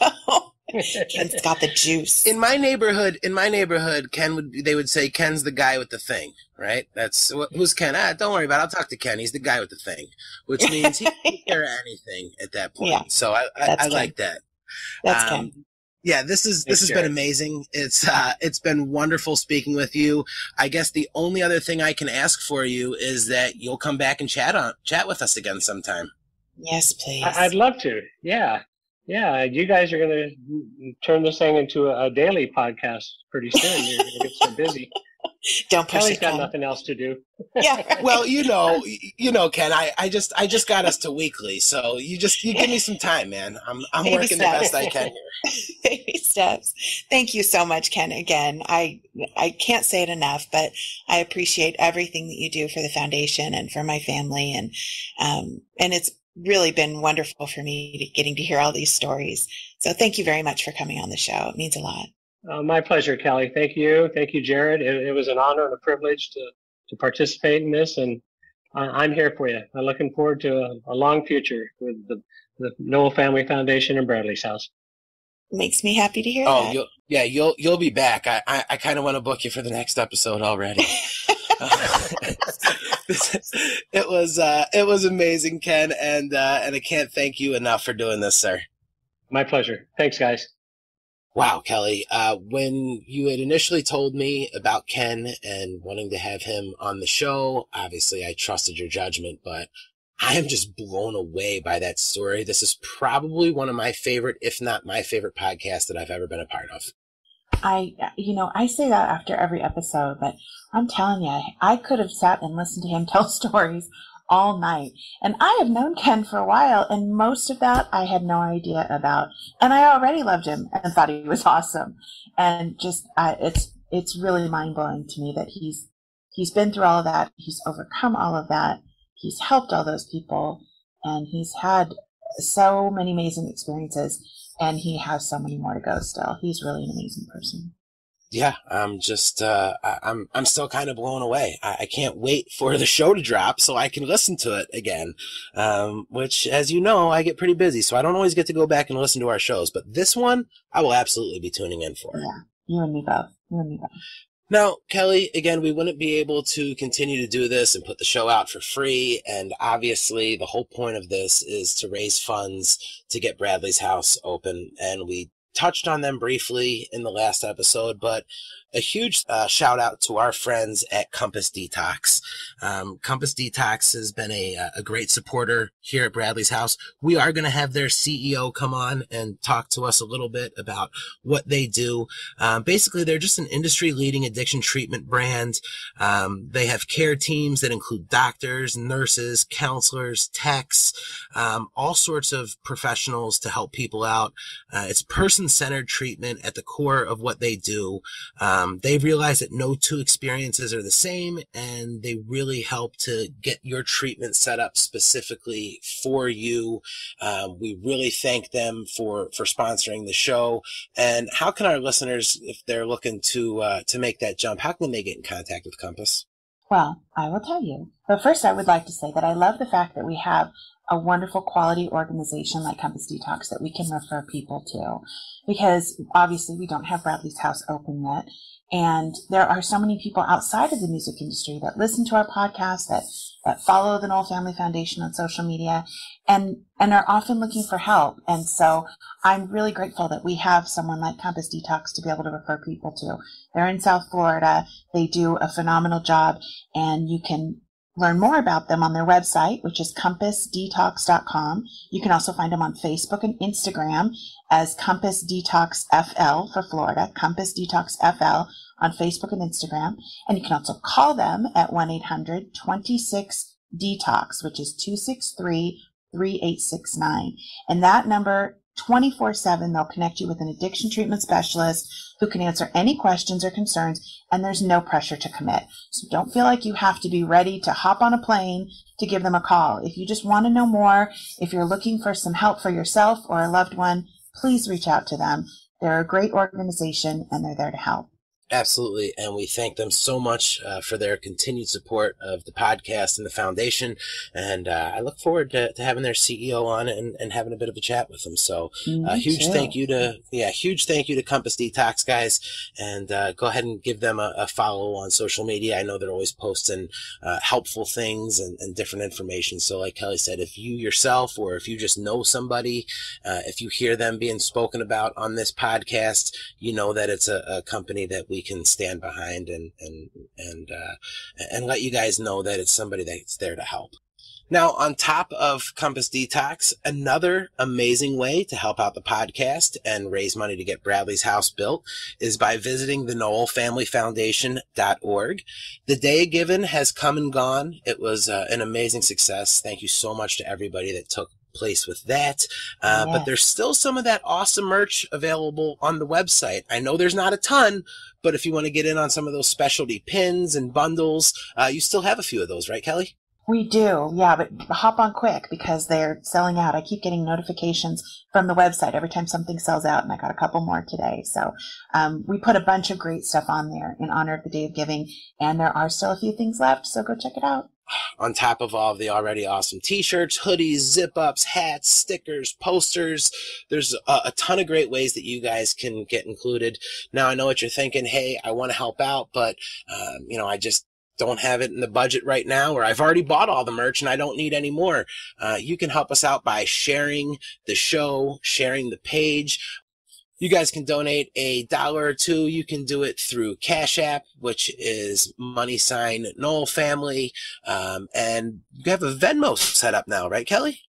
So Ken's got the juice. In my neighborhood, they would say Ken's the guy with the thing, right? Who's Ken? Don't worry about it. I'll talk to Ken. He's the guy with the thing, which means he can hear anything at that point. Yeah, so I like that. That's Ken. Yeah, this has been amazing. It's been wonderful speaking with you. I guess the only other thing I can ask for you is that you'll come back and chat with us again sometime. Yes, please. I'd love to. Yeah. Yeah, you guys are going to turn this thing into a daily podcast pretty soon. You're going to get so busy. Don't push Kelly's it, got Ken. nothing else to do. Yeah. Right. Well, Ken, I just got us to weekly, so you give me some time, man. I'm working the best I can here. Baby steps. Thank you so much, Ken. Again, I can't say it enough, but I appreciate everything that you do for the foundation and for my family, and it's really been wonderful for me getting to hear all these stories. So thank you very much for coming on the show. It means a lot. My pleasure, Kelly. Thank you. Thank you, Jarett. It was an honor and a privilege to participate in this, and I'm here for you. I'm looking forward to a long future with the Nowell Family Foundation and Bradley's house. Makes me happy to hear that. You'll be back. I kind of want to book you for the next episode already. It was amazing, Ken, and I can't thank you enough for doing this, sir. My pleasure. Thanks, guys. Wow, Kelly, when you had initially told me about Ken and wanting to have him on the show, obviously I trusted your judgment, but I am just blown away by that story. This is probably one of my favorite, if not my favorite podcast that I've ever been a part of. I say that after every episode, but I'm telling you, I could have sat and listened to him tell stories all night. And I have known Ken for a while, and most of that I had no idea about. And I already loved him and thought he was awesome. And just, it's really mind-blowing to me that he's been through all of that. He's overcome all of that. He's helped all those people, and he's had so many amazing experiences, and he has so many more to go still. He's really an amazing person. Yeah, I'm just, I'm still kind of blown away. I can't wait for the show to drop so I can listen to it again. Which, as you know, I get pretty busy, so I don't always get to go back and listen to our shows. But this one, I will absolutely be tuning in for. Yeah, you and me both. Now, Kelly, again, we wouldn't be able to continue to do this and put the show out for free. And obviously, the whole point of this is to raise funds to get Bradley's house open. And we touched on them briefly in the last episode, but a huge shout out to our friends at Compass Detox. Compass Detox has been a great supporter here at Bradley's house. We are going to have their CEO come on and talk to us a little bit about what they do. Basically, they're just an industry-leading addiction treatment brand. They have care teams that include doctors, nurses, counselors, techs, all sorts of professionals to help people out. It's person-centered treatment at the core of what they do. They've realized that no two experiences are the same, and they really help to get your treatment set up specifically for you. We really thank them for sponsoring the show. And how can our listeners, if they're looking to make that jump, how can they get in contact with Compass? Well, I will tell you. But first, I would like to say that I love the fact that we have a wonderful quality organization like Compass Detox that we can refer people to, because obviously we don't have Bradley's house open yet. And there are so many people outside of the music industry that listen to our podcast, that follow the Knoll Family Foundation on social media, and are often looking for help. And so I'm really grateful that we have someone like Compass Detox to be able to refer people to. They're in South Florida. They do a phenomenal job, and you can learn more about them on their website, which is compassdetox.com. You can also find them on Facebook and Instagram as Compass Detox FL for Florida, Compass Detox FL on Facebook and Instagram. And you can also call them at 1-800-26-DETOX, which is 263-3869. And that number, 24/7, they'll connect you with an addiction treatment specialist who can answer any questions or concerns, and there's no pressure to commit. So don't feel like you have to be ready to hop on a plane to give them a call. If you just want to know more, if you're looking for some help for yourself or a loved one, please reach out to them. They're a great organization, and they're there to help. Absolutely. And we thank them so much for their continued support of the podcast and the foundation. And I look forward to having their CEO on and having a bit of a chat with them. So huge thank you to Compass Detox, guys. And go ahead and give them a follow on social media. I know they're always posting helpful things and different information. So like Kelly said, if you yourself or if you just know somebody, if you hear them being spoken about on this podcast, you know that it's a company that we can stand behind and let you guys know that it's somebody that's there to help. Now, on top of Compass Detox, another amazing way to help out the podcast and raise money to get Bradley's house built is by visiting the knowellfamilyfoundation.org. The day given has come and gone. It was an amazing success. Thank you so much to everybody that took place with that. But there's still some of that awesome merch available on the website. I know there's not a ton, but if you want to get in on some of those specialty pins and bundles, you still have a few of those, right, Kelly? We do, yeah, but hop on quick because they're selling out. I keep getting notifications from the website every time something sells out, and I got a couple more today. So we put a bunch of great stuff on there in honor of the Day of Giving, and there are still a few things left, so go check it out. On top of all of the already awesome t-shirts, hoodies, zip-ups, hats, stickers, posters, there's a ton of great ways that you guys can get included. Now, I know what you're thinking, hey, I want to help out, but, I just don't have it in the budget right now, or I've already bought all the merch and I don't need any more. You can help us out by sharing the show, sharing the page. You guys can donate $1 or $2. You can do it through Cash App, which is $NowellFamily. And you have a Venmo set up now, right, Kelly?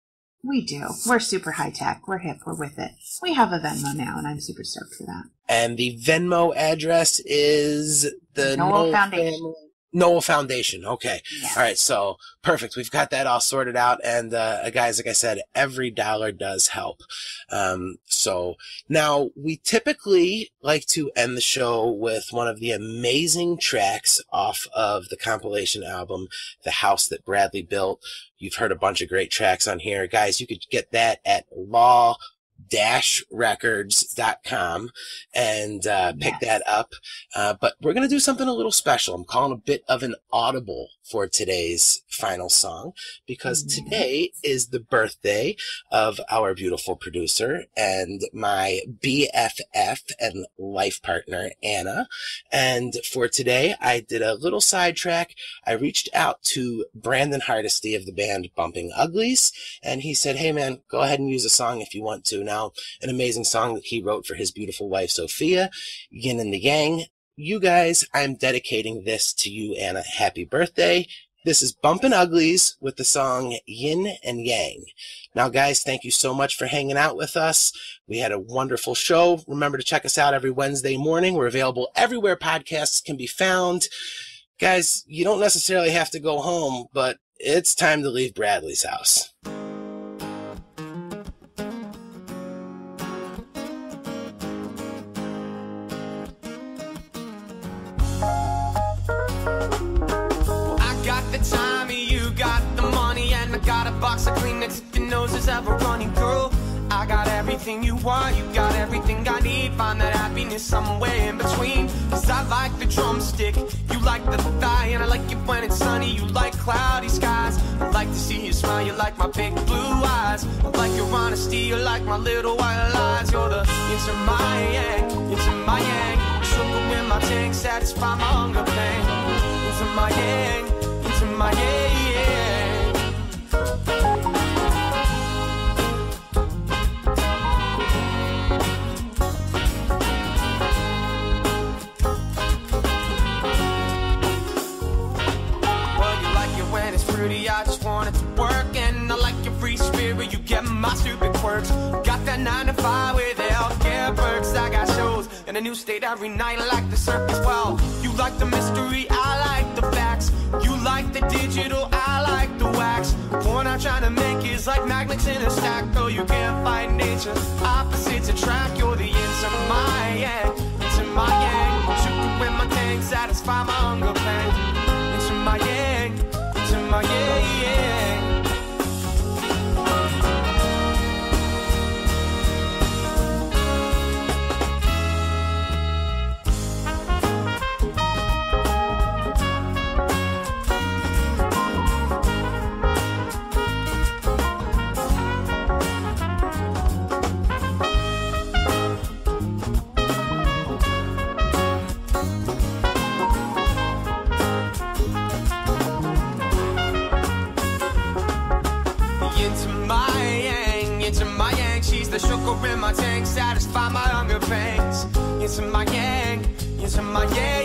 We do. We're super high tech. We're hip. We're with it. We have a Venmo now, and I'm super stoked for that. And the Venmo address is the Knoll Foundation. Knoll Foundation. Okay. Yeah. All right. So perfect. We've got that all sorted out. And, guys, like I said, every dollar does help. So now we typically like to end the show with one of the amazing tracks off of the compilation album, The House That Bradley Built. You've heard a bunch of great tracks on here. Guys, you could get that at law-records.com and pick that up. But we're going to do something a little special. I'm calling a bit of an audible for today's final song because today is the birthday of our beautiful producer and my BFF and life partner, Anna. And for today, I did a little sidetrack. I reached out to Brandon Hardesty of the band Bumpin Uglies, and he said, hey, man, go ahead and use a song if you want to. now, an amazing song that he wrote for his beautiful wife, Sophia, Yin and the Yang. You guys, I'm dedicating this to you, Anna. Happy birthday. This is Bumpin' Uglies with the song Yin and Yang. Now, guys, thank you so much for hanging out with us. We had a wonderful show. Remember to check us out every Wednesday morning. We're available everywhere podcasts can be found. Guys, you don't necessarily have to go home, but it's time to leave Bradley's house. Box of Kleenex if your nose is ever running, girl. I got everything you want, you got everything I need. Find that happiness somewhere in between. Cause I like the drumstick, you like the thigh. And I like it when it's sunny, you like cloudy skies. I like to see you smile, you like my big blue eyes. I like your honesty, you like my little white lies. You're the yin to my yang, yin to my yang. Sugar in my tank, satisfy my hunger pain. Yin to my yang, yin to my yang. I just want it to work, and I like your free spirit, you get my stupid quirks. Got that 9 to 5 with the healthcare perks. I got shows in a new state every night, I like the circus. Well, you like the mystery, I like the facts. You like the digital, I like the wax. What I'm trying to make is like magnets in a stack. Though you can't fight nature, opposites attract. You're the yin to my yang, yin to my yang. Sugar in my tank, satisfy my hunger pain. Yin to my yang, to my yeah, yeah. The sugar in my tank, satisfy my hunger pangs. Into my yang, into my yang.